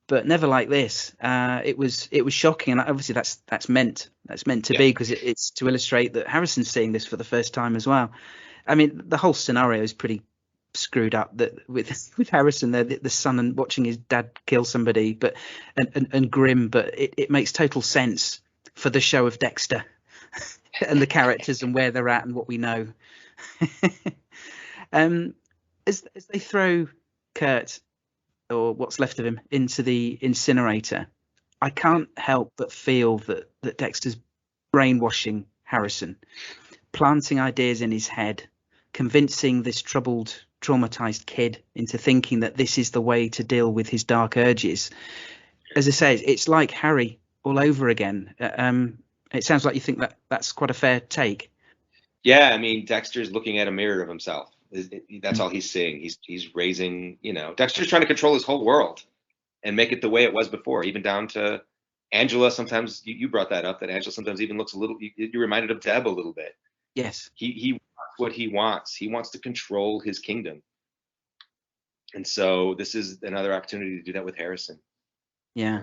but never like this. It was shocking, and obviously that's meant to be, because it's to illustrate that Harrison's seeing this for the first time as well. I mean, the whole scenario is pretty screwed up, that with Harrison there, the son, and watching his dad kill somebody, but and grim, but it makes total sense for the show of Dexter and the characters and where they're at and what we know. As they throw Kurt, or what's left of him, into the incinerator, I can't help but feel that Dexter's brainwashing Harrison, planting ideas in his head, convincing this troubled, traumatized kid into thinking that this is the way to deal with his dark urges. As I say, it's like Harry all over again. It sounds like you think that's quite a fair take. Yeah, I mean, Dexter's looking at a mirror of himself. That's all he's seeing. He's raising, Dexter's trying to control his whole world and make it the way it was before, even down to Angela. Sometimes you brought that up, that Angela sometimes even looks a little, you reminded of Deb a little bit. Yes. He wants what he wants. He wants to control his kingdom. And so this is another opportunity to do that with Harrison. Yeah.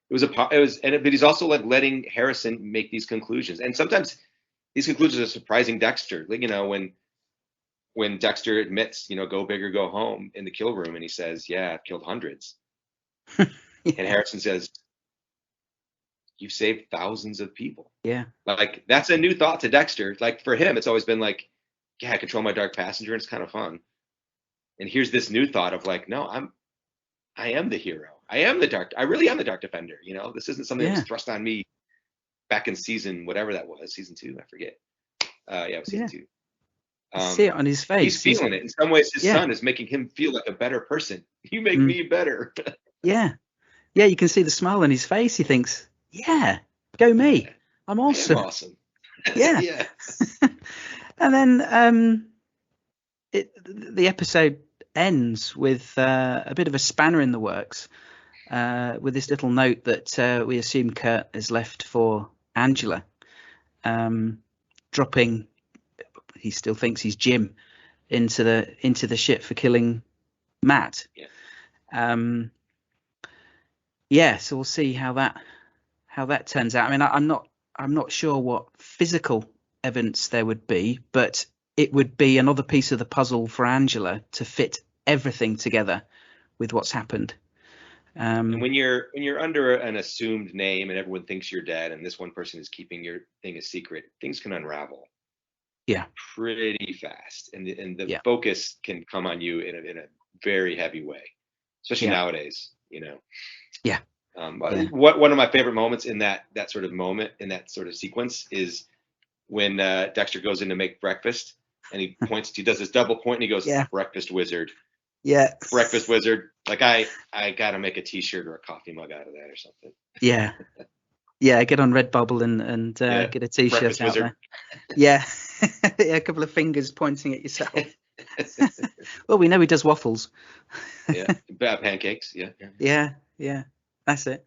But he's also like letting Harrison make these conclusions, and sometimes these conclusions are surprising Dexter. Like, when Dexter admits, go big or go home in the kill room, and he says, "Yeah, I've killed hundreds," and Harrison says, "You've saved thousands of people." Yeah, like that's a new thought to Dexter. Like for him, it's always been like, "Yeah, I control my dark passenger, and it's kind of fun." And here's this new thought of like, "No, I am the hero. I really am the Dark Defender. This isn't something that was thrust on me back in season, whatever that was, season 2, I forget. It was season 2. See it on his face. He's feeling it. In some ways, his son is making him feel like a better person. You make me better. Yeah, you can see the smile on his face. He thinks, "Yeah, go me. I'm awesome." Awesome. Yeah. And then the episode ends with a bit of a spanner in the works, with this little note that we assume Kurt has left for Angela, dropping, he still thinks he's Jim, into the ship for killing Matt. So we'll see how that turns out. I mean, I'm not sure what physical evidence there would be, but it would be another piece of the puzzle for Angela to fit everything together with what's happened. And when you're under an assumed name and everyone thinks you're dead, and this one person is keeping your thing a secret, things can unravel. Pretty fast, and the focus can come on you in a very heavy way, especially nowadays. One of my favorite moments in that sort of moment, in that sort of sequence, is when Dexter goes in to make breakfast, and he does this double point, and he goes, "Breakfast wizard." Breakfast wizard. Like I gotta make a T-shirt or a coffee mug out of that or something. Yeah, get on Redbubble and Yeah. get a T-shirt Breakfast out Wizard. there. Yeah. Yeah, a couple of fingers pointing at yourself. Well, we know he does waffles. Yeah. Bad pancakes. Yeah. Yeah. Yeah, that's it.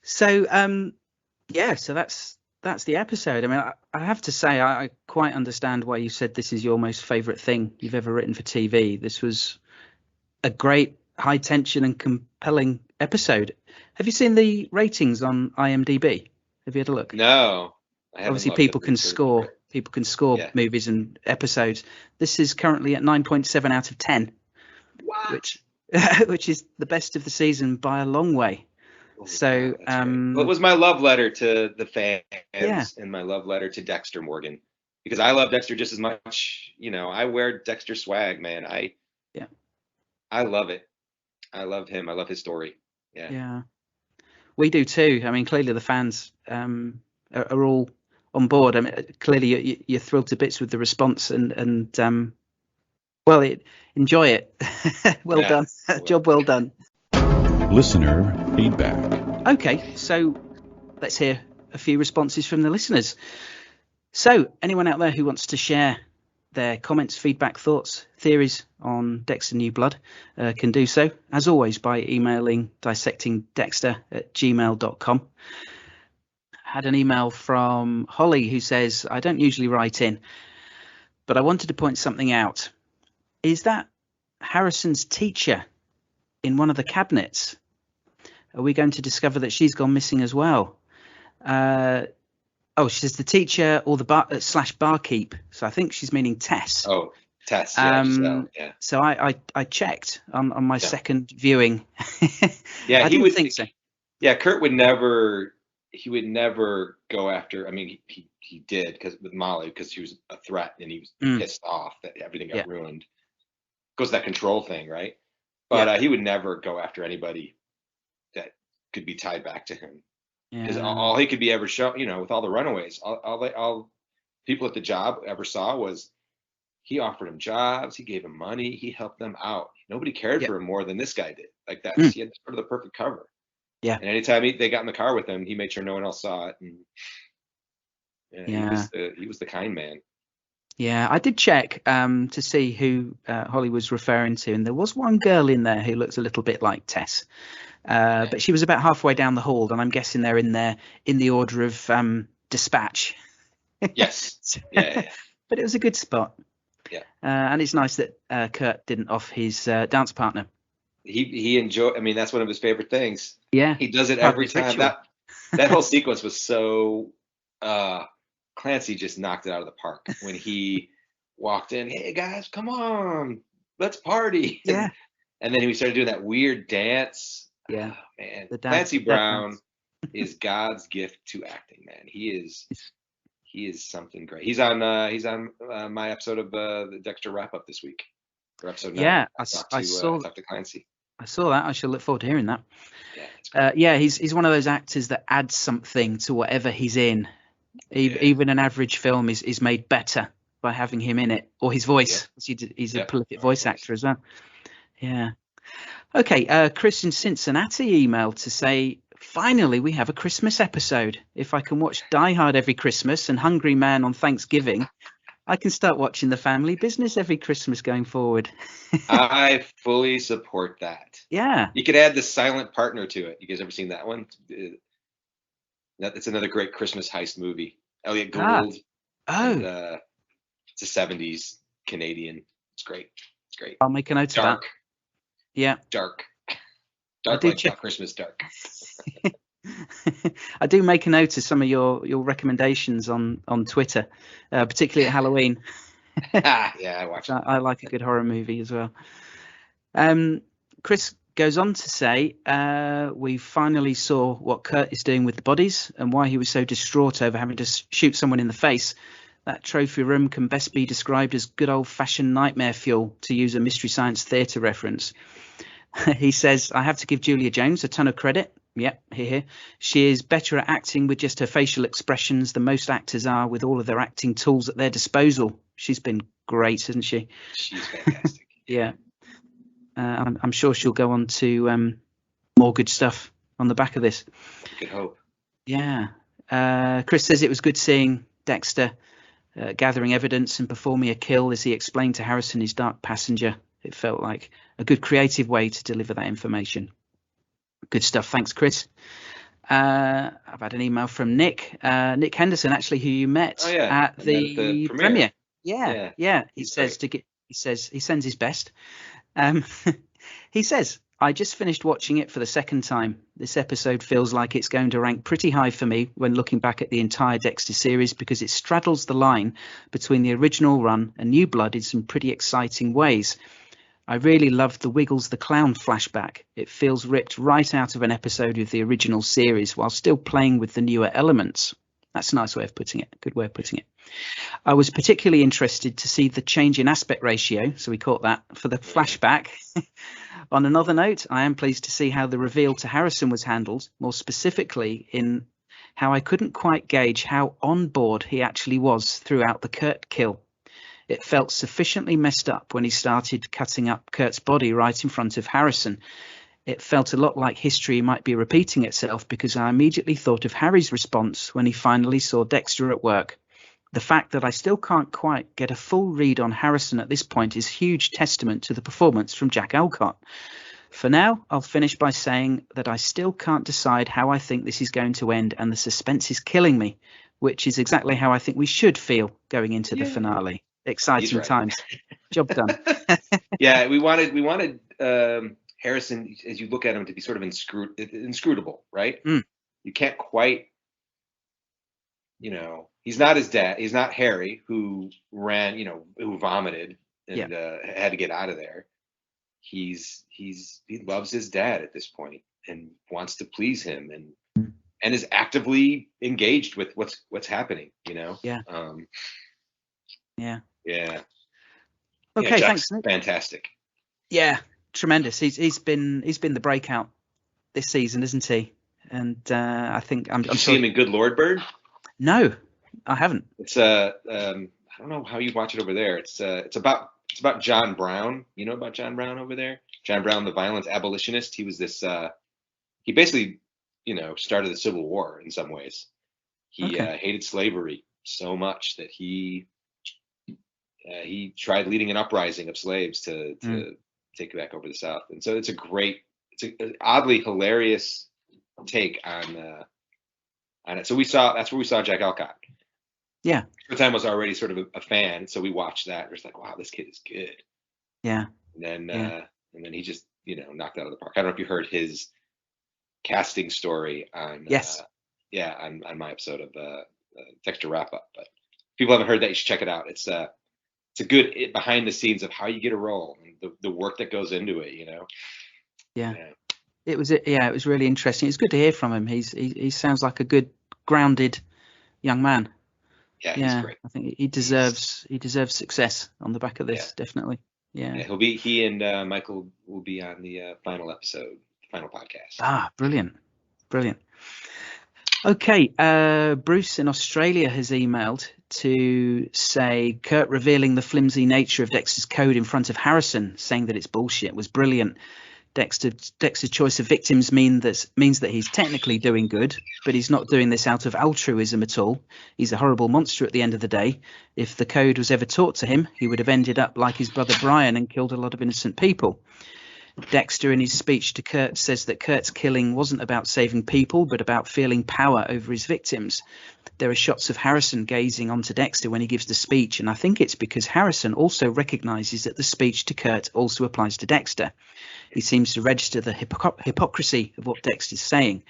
So yeah, so that's the episode. I mean, I have to say I quite understand why you said this is your most favorite thing you've ever written for TV. This was a great high tension and compelling episode. Have you seen the ratings on IMDb? Have you had a look? No, I haven't Obviously, looked at people the can sort of score. People can score Yeah. movies and episodes. This is currently at 9.7 out of 10, What? which is the best of the season by a long way. Holy So cow, that's great. Well, it was my love letter to the fans yeah, and my love letter to Dexter Morgan, because I love Dexter just as much. You know, I wear Dexter swag, man. yeah, I love it. I love him. I love his story. Yeah. yeah. We do too. I mean, clearly the fans are all on board. I mean, clearly you're thrilled to bits with the response and well, enjoy it. Well Yeah. done. Job well done. Listener feedback. Okay, so let's hear a few responses from the listeners. So, anyone out there who wants to share their comments, feedback, thoughts, theories on Dexter New Blood can do so, as always, by emailing dissectingdexter@gmail.com. Had an email from Holly who says, I don't usually write in, but I wanted to point something out. Is that Harrison's teacher in one of the cabinets? Are we going to discover that she's gone missing as well? She says the teacher or the bar / barkeep. So I think she's meaning Tess. Oh, Tess. Yeah. Giselle, yeah. So I checked on my second viewing. Yeah, I didn't think so. Yeah, Kurt would never. He would never go after. I mean, he did because with Molly, because she was a threat and he was pissed off that everything got ruined. Goes that control thing, right? But he would never go after anybody that could be tied back to him. Because all he could be ever shown, you know, with all the runaways, all people at the job ever saw was he offered him jobs, he gave him money, he helped them out. Nobody cared for him more than this guy did. Like that's he had sort of the perfect cover. Yeah. And anytime they got in the car with him, he made sure no one else saw it. And he was the kind man. Yeah, I did check to see who Holly was referring to, and there was one girl in there who looks a little bit like Tess, but she was about halfway down the hall, and I'm guessing they're in there in the order of dispatch. Yes. Yeah. But it was a good spot. Yeah. And it's nice that Kurt didn't off his dance partner. He enjoyed. I mean, that's one of his favorite things. Yeah. He does it every time. That whole sequence was so. Clancy just knocked it out of the park when he walked in. Hey guys, come on, let's party. Yeah. And then he started doing that weird dance. Yeah. Oh, man, Clancy Brown is God's gift to acting. Man, he is something great. He's on my episode of the Dexter wrap up this week, or episode 9. Yeah, I talked to Clancy. I saw that. I shall look forward to hearing that. Yeah, he's one of those actors that adds something to whatever he's in. Even an average film is made better by having him in it, or his voice. He's a prolific voice actor as well. Yeah. Okay. Chris in Cincinnati emailed to say, finally, we have a Christmas episode. If I can watch Die Hard every Christmas and Hungry Man on Thanksgiving, I can start watching The Family Business every Christmas going forward. I fully support that. Yeah. You could add the silent partner to it. You guys ever seen that one? It's another great Christmas heist movie. Elliot Gould. And, it's a 70s Canadian. It's great. It's great. I'll make a note of that. Yeah. Dark like Christmas dark. I do make a note of some of your recommendations on Twitter, particularly at Halloween. Yeah, I watch it. I like a good horror movie as well. Chris goes on to say, we finally saw what Kurt is doing with the bodies and why he was so distraught over having to shoot someone in the face. That trophy room can best be described as good old-fashioned nightmare fuel, to use a Mystery Science Theatre reference. He says, I have to give Julia Jones a ton of credit. Yep, here. She is better at acting with just her facial expressions than most actors are with all of their acting tools at their disposal. She's been great, hasn't she? She's fantastic. Yeah. I'm sure she'll go on to more good stuff on the back of this. Good hope. Yeah. Chris says it was good seeing Dexter gathering evidence and performing a kill as he explained to Harrison his dark passenger. It felt like a good creative way to deliver that information. Good stuff. Thanks, Chris. I've had an email from Nick Henderson, actually, who you met at the premiere. Yeah. He says he sends his best. He says, I just finished watching it for the second time. This episode feels like it's going to rank pretty high for me when looking back at the entire Dexter series, because it straddles the line between the original run and New Blood in some pretty exciting ways. I really loved the Wiggles the Clown flashback. It feels ripped right out of an episode of the original series while still playing with the newer elements. That's a nice way of putting it. Good way of putting it. I was particularly interested to see the change in aspect ratio, so we caught that, for the flashback. On another note, I am pleased to see how the reveal to Harrison was handled, more specifically in how I couldn't quite gauge how on board he actually was throughout the Kurt kill. It felt sufficiently messed up when he started cutting up Kurt's body right in front of Harrison. It felt a lot like history might be repeating itself, because I immediately thought of Harry's response when he finally saw Dexter at work. The fact that I still can't quite get a full read on Harrison at this point is huge testament to the performance from Jack Alcott. For now, I'll finish by saying that I still can't decide how I think this is going to end, and the suspense is killing me, which is exactly how I think we should feel going into the finale. Exciting times. Job done. Yeah, we wanted Harrison, as you look at him, to be sort of inscrutable, right? You can't quite, he's not his dad. He's not Harry, who ran, who vomited and had to get out of there. He loves his dad at this point and wants to please him, and is actively engaged with what's happening. Okay, thanks, Nick. Fantastic. Yeah, tremendous. He's been the breakout this season, isn't he? And I think I'm see him in Good Lord Bird? No, I haven't. It's I don't know how you watch it over there. It's about John Brown. You know about John Brown over there? John Brown, the violent abolitionist. He was this. He basically, started the Civil War in some ways. He hated slavery so much that he tried leading an uprising of slaves to take back over the South. And so it's an oddly hilarious take on it. So that's where we saw Jack Alcott. Yeah. At the time I was already sort of a fan, so we watched that. It was like, wow, this kid is good. Yeah. And then he just, knocked it out of the park. I don't know if you heard his casting story on on my episode of Dexter Wrap Up. But if people haven't heard that, you should check it out. It's a good behind the scenes of how you get a role and the work that goes into it, Yeah. It was really interesting. It's good to hear from him. He sounds like a good, grounded young man. Yeah, he's great. I think he deserves success on the back of this, definitely. Yeah. He and Michael will be on the final episode, final podcast. Ah, brilliant. Okay, Bruce in Australia has emailed to say Kurt revealing the flimsy nature of Dexter's code in front of Harrison, saying that it's bullshit, was brilliant. Dexter's choice of victims means that he's technically doing good, but he's not doing this out of altruism at all. He's a horrible monster at the end of the day. If the code was ever taught to him, he would have ended up like his brother Brian and killed a lot of innocent people. Dexter, in his speech to Kurt, says that Kurt's killing wasn't about saving people, but about feeling power over his victims. There are shots of Harrison gazing onto Dexter when he gives the speech, and I think it's because Harrison also recognizes that the speech to Kurt also applies to Dexter. He seems to register the hypocrisy of what Dexter's saying.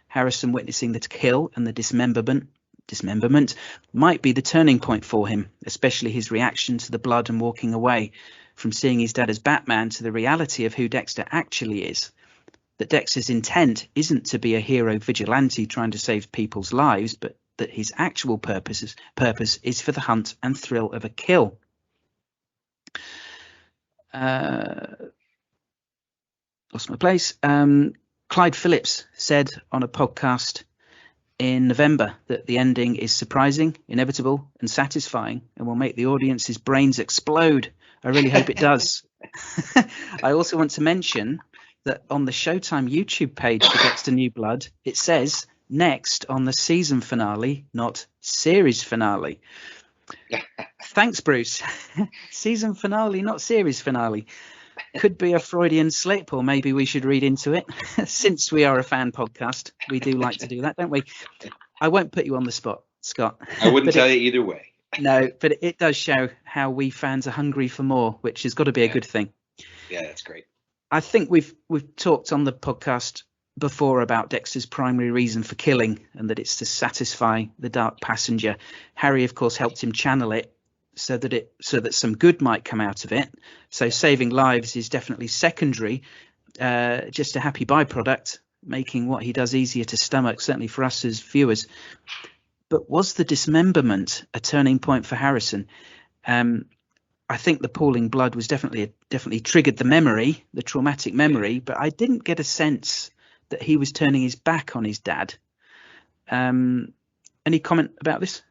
Harrison witnessing the kill and the dismemberment might be the turning point for him, especially his reaction to the blood and walking away. From seeing his dad as Batman to the reality of who Dexter actually is. That Dexter's intent isn't to be a hero vigilante trying to save people's lives, but that his actual purpose is for the hunt and thrill of a kill. Lost my place. Clyde Phillips said on a podcast in November that the ending is surprising, inevitable, and satisfying, and will make the audience's brains explode. I really hope it does. I also want to mention that on the Showtime YouTube page for Dexter New Blood, it says next on the season finale, not series finale. Thanks, Bruce. Season finale, not series finale. Could be a Freudian slip, or maybe we should read into it. Since we are a fan podcast, we do like to do that, don't we? I won't put you on the spot, Scott. I wouldn't tell you either way. No, but it does show how we fans are hungry for more, which has got to be a good thing. Yeah, that's great. I think we've talked on the podcast before about Dexter's primary reason for killing, and that it's to satisfy the dark passenger. Harry, of course, helped him channel it so that some good might come out of it. So saving lives is definitely secondary, just a happy byproduct, making what he does easier to stomach, certainly for us as viewers. But was the dismemberment a turning point for Harrison? I think the pooling blood was definitely triggered the traumatic memory, but I didn't get a sense that he was turning his back on his dad. Any comment about this?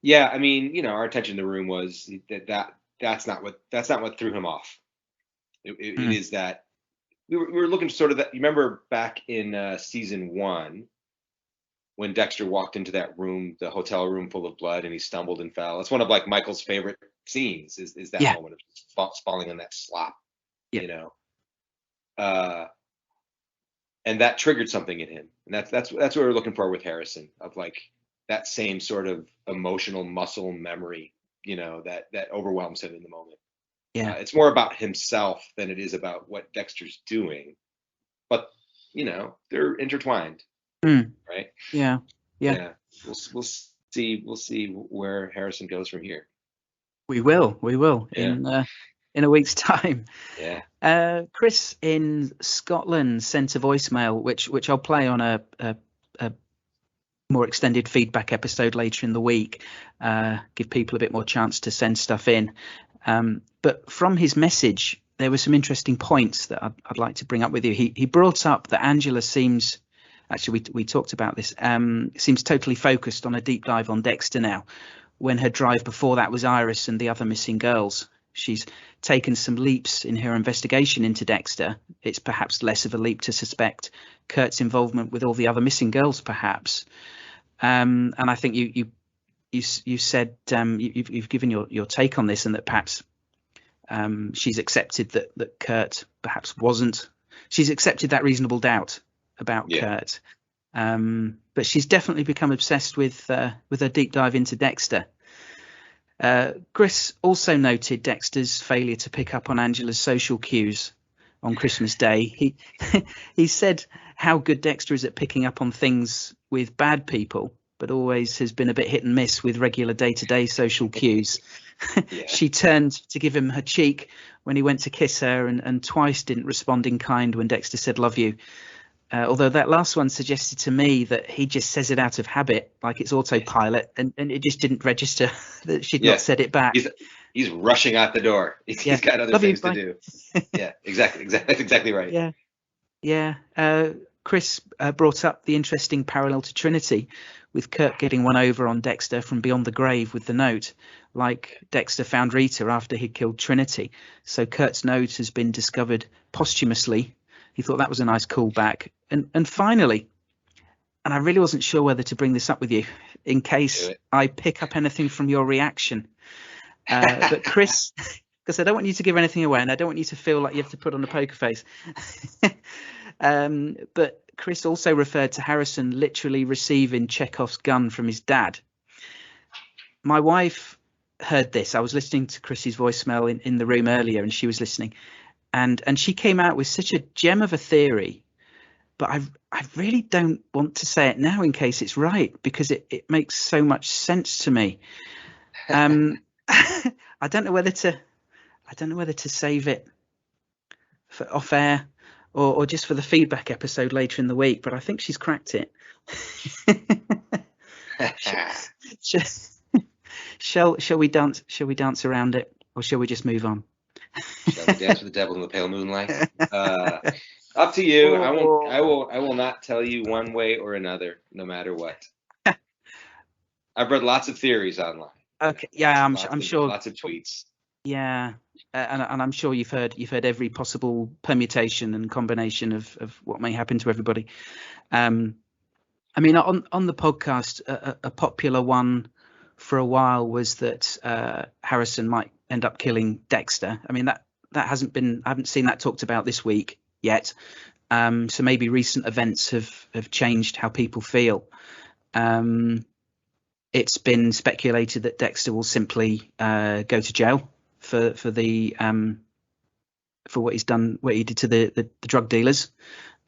Yeah, I mean, our attention in the room was that's not what threw him off. It is that we were looking sort of that. You remember back in season 1 when Dexter walked into that room, the hotel room full of blood, and he stumbled and fell. It's one of like Michael's favorite scenes is that moment of just falling in that slop, and that triggered something in him, and that's what we're looking for with Harrison, of like that same sort of emotional muscle memory, that overwhelms him in the moment. Yeah, it's more about himself than it is about what Dexter's doing, but they're intertwined, right? Yeah. We'll see where Harrison goes from here. We will in a week's time. Yeah. Chris in Scotland sent a voicemail, which I'll play on a more extended feedback episode later in the week. Give people a bit more chance to send stuff in. But from his message, there were some interesting points that I'd like to bring up with you. He brought up that Angela seems, actually we talked about this, seems totally focused on a deep dive on Dexter now, when her drive before that was Iris and the other missing girls. She's taken some leaps in her investigation into Dexter. It's perhaps less of a leap to suspect Kurt's involvement with all the other missing girls, perhaps. And I think you said you've given your take on this, and that perhaps she's accepted that Kurt perhaps wasn't. She's accepted that reasonable doubt about Kurt. But she's definitely become obsessed with her deep dive into Dexter. Chris also noted Dexter's failure to pick up on Angela's social cues on Christmas Day. He said how good Dexter is at picking up on things with bad people, but always has been a bit hit and miss with regular day-to-day social cues. She turned to give him her cheek when he went to kiss her, and twice didn't respond in kind when Dexter said love you. Although that last one suggested to me that he just says it out of habit, like it's autopilot, and it just didn't register that she'd not said it back. He's rushing out the door. He's got other things to do. Yeah, exactly. That's exactly right. Yeah. Chris brought up the interesting parallel to Trinity, with Kurt getting one over on Dexter from beyond the grave with the note, like Dexter found Rita after he'd killed Trinity. So Kurt's note has been discovered posthumously. He thought that was a nice callback. And finally, and I really wasn't sure whether to bring this up with you in case I pick up anything from your reaction. But Chris, because I don't want you to give anything away, and I don't want you to feel like you have to put on a poker face. But Chris also referred to Harrison literally receiving Chekhov's gun from his dad. My wife heard this. I was listening to Chris's voicemail in the room earlier, and she was listening. And she came out with such a gem of a theory, but I really don't want to say it now in case it's right, because it makes so much sense to me. I don't know whether to save it for off air or just for the feedback episode later in the week, but I think she's cracked it. Shall we dance around it, or shall we just move on? Shall we dance with the devil in the pale moonlight? Up to you. I will not tell you one way or another, no matter what. I've read lots of theories online. Okay, yeah, I'm sure. Lots of tweets. Yeah, and I'm sure you've heard every possible permutation and combination of what may happen to everybody. I mean, on the podcast, a popular one for a while was that Harrison might end up killing Dexter. I mean, that hasn't been, I haven't seen that talked about this week yet. So maybe recent events have changed how people feel. It's been speculated that Dexter will simply go to jail for what he's done, what he did to the drug dealers,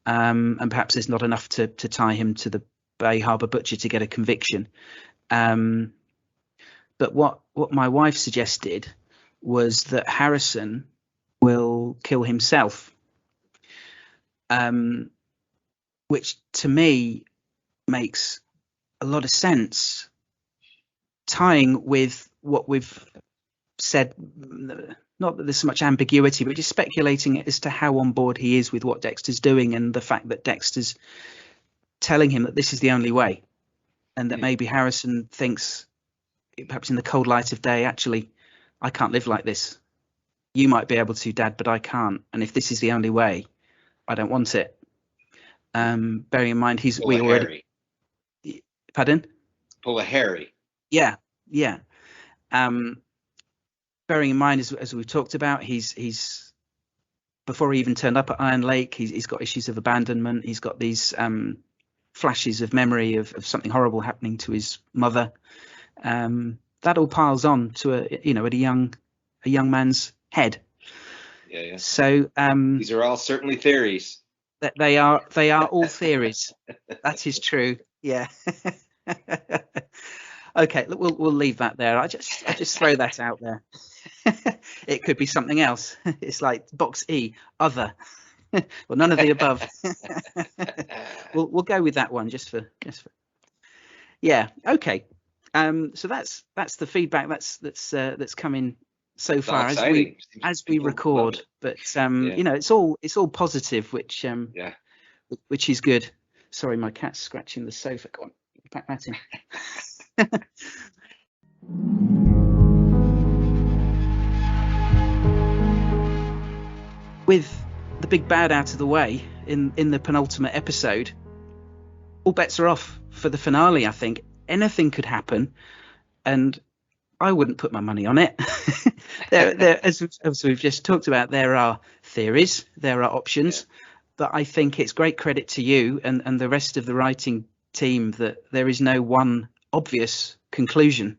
and perhaps there's not enough to tie him to the Bay Harbour butcher to get a conviction. But what my wife suggested was that Harrison will kill himself, which to me makes a lot of sense, tying with what we've said. Not that there's so much ambiguity, but just speculating as to how on board he is with what Dexter's doing, and the fact that Dexter's telling him that this is the only way, and that maybe Harrison thinks, perhaps in the cold light of day, actually, I can't live like this. You might be able to, Dad, but I can't. And if this is the only way, I don't want it. Bearing in mind Harry. Pardon? Pull a Harry. Yeah. Bearing in mind, as we've talked about, he's before he even turned up at Iron Lake, he's got issues of abandonment. He's got these flashes of memory of something horrible happening to his mother. That all piles on to at a young man's head. Yeah. So these are all certainly theories. That they are all theories. That is true. Yeah. Okay, we'll leave that there. I just throw that out there. It could be something else. It's like box E, other. Well, none of the above. We'll go with that one just for. Yeah. Okay. So that's the feedback that's coming so far as we record. But it's all positive, which is good. Sorry, my cat's scratching the sofa. Go on, pack that in. With the big bad out of the way in the penultimate episode, all bets are off for the finale. I think anything could happen, and I wouldn't put my money on it. As we've just talked about, there are theories, there are options, but I think it's great credit to you and the rest of the writing team that there is no one obvious conclusion.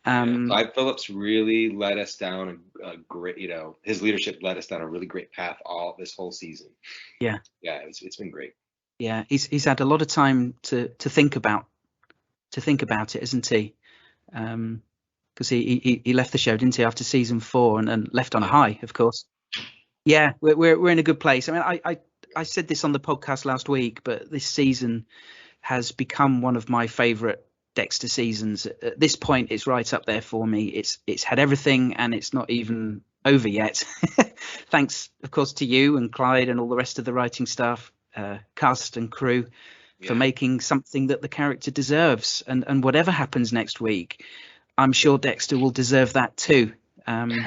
Clive Phillips really led us down a great, his leadership led us down a really great path all this whole season. Yeah, it's been great. Yeah, he's had a lot of time to think about it, isn't he? Because he left the show, didn't he, after season 4 and left on a high, of course. Yeah, we're in a good place. I mean, I said this on the podcast last week, but this season has become one of my favourite Dexter seasons. At this point, it's right up there for me. It's had everything, and it's not even over yet. Thanks, of course, to you and Clyde and all the rest of the writing staff, cast and crew, for making something that the character deserves. And whatever happens next week, I'm sure Dexter will deserve that too,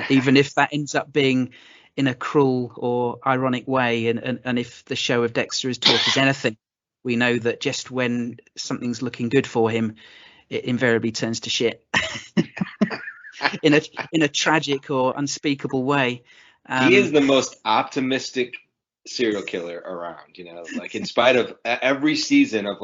even if that ends up being in a cruel or ironic way. And if the show of Dexter has taught us anything, we know that just when something's looking good for him, it invariably turns to shit in a tragic or unspeakable way. He is the most optimistic serial killer around, like in spite of every season of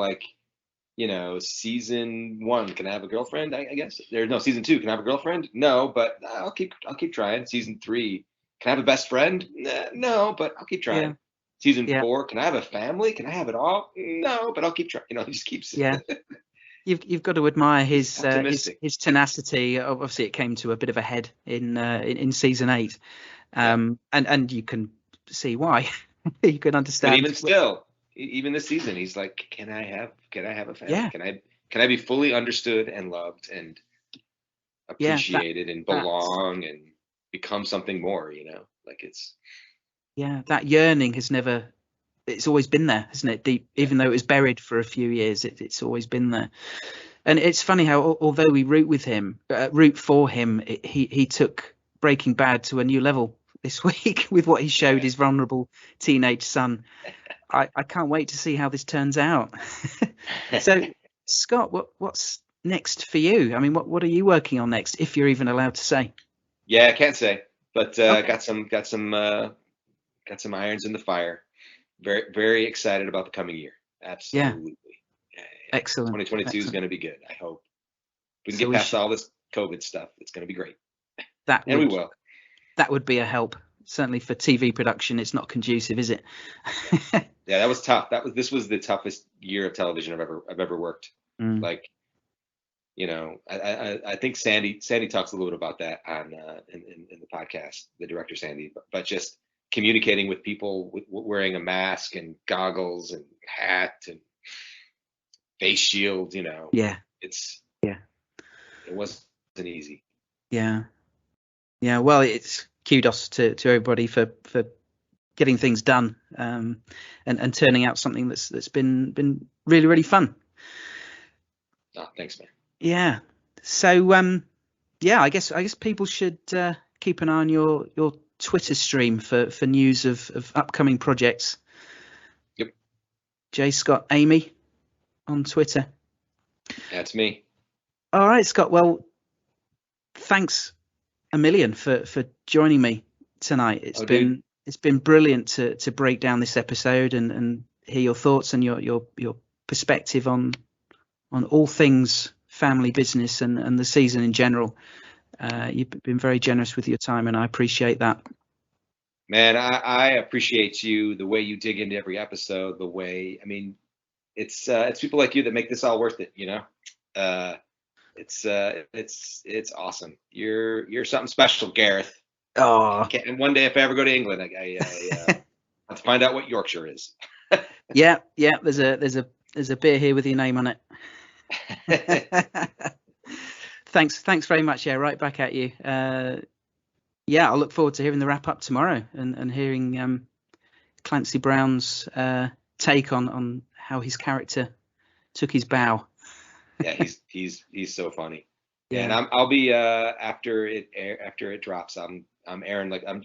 season 1, can I have a girlfriend? I guess season 2, can I have a girlfriend? No, but I'll keep trying. Season 3, can I have a best friend? No, but I'll keep trying. Yeah. Season 4, can I have a family? Can I have it all? No, but I'll keep trying. He just keeps. Yeah. You've got to admire his tenacity. Obviously, it came to a bit of a head in season 8, and you can see why. You can understand. But even still, even this season, he's like, can I have a family? Yeah. Can I be fully understood and loved and appreciated and belong and become something more? It's. Yeah, that yearning it's always been there, hasn't it? Deep, even though it was buried for a few years, it's always been there. And it's funny how, although we root for him, he took Breaking Bad to a new level this week with what he showed his vulnerable teenage son. I can't wait to see how this turns out. So, Scott, what's next for you? I mean, what are you working on next, if you're even allowed to say? Yeah, I can't say, but Okay. got some irons in the fire. Very, very excited about the coming year. Absolutely. Yeah. Excellent. 2022 is Excellent. going to be good. I hope we can So get past all this COVID stuff. It's going to be great, and we will. That would be a help. Certainly for TV production, it's not conducive, is it? Yeah, that was tough. This was the toughest year of television I've ever worked. Like, you know, I think Sandy talks a little bit about that on in the podcast, the director Sandy, but just communicating with people with wearing a mask and goggles and hat and face shield, you know. Yeah. It wasn't easy. Yeah. Yeah. Well, it's kudos to everybody for getting things done, and turning out something that's been really, really fun. Oh, thanks, man. Yeah. So yeah, I guess people should keep an eye on your Twitter stream for news of upcoming projects. Yep. J. Scott Amy on Twitter. That's me. All right, Scott. Well, thanks a million for joining me tonight. It's been brilliant to break down this episode and hear your thoughts and your perspective on all things family business and the season in general. You've been very generous with your time, and I appreciate that. Man, I appreciate you, the way you dig into every episode, the way, I mean, it's people like you that make this all worth it, you know. It's awesome. You're something special, Gareth. Oh, And one day if I ever go to England, I have to find out what Yorkshire is. yeah. There's a beer here with your name on it. Thanks very much. Yeah, right back at you. Yeah, I'll look forward to hearing the wrap up tomorrow and hearing Clancy Brown's take on how his character took his bow. Yeah, he's so funny. Yeah. And I'll be after it drops. I'm airing, like, I'm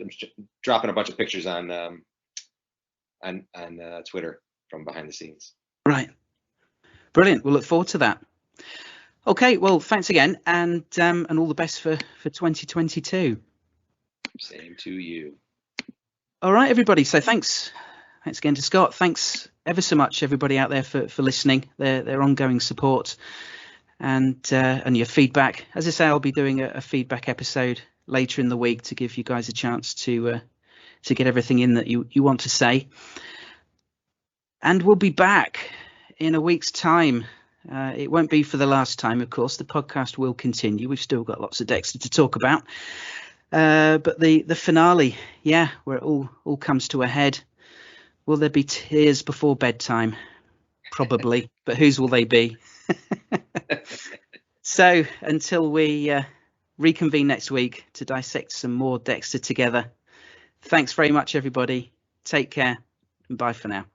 dropping a bunch of pictures on Twitter from behind the scenes. Right. Brilliant. We'll look forward to that. Okay. Well, thanks again, and all the best for 2022. Same to you. All right, everybody. So thanks again to Scott. Thanks ever so much, everybody out there, for listening, their ongoing support, and your feedback. As I say, I'll be doing a feedback episode later in the week to give you guys a chance to get everything in that you want to say. And we'll be back in a week's time. It won't be for the last time, of course. The podcast will continue. We've still got lots of Dexter to talk about. But the finale, yeah, where it all comes to a head. Will there be tears before bedtime? Probably. But whose will they be? So until we reconvene next week to dissect some more Dexter together, thanks very much, everybody. Take care, and bye for now.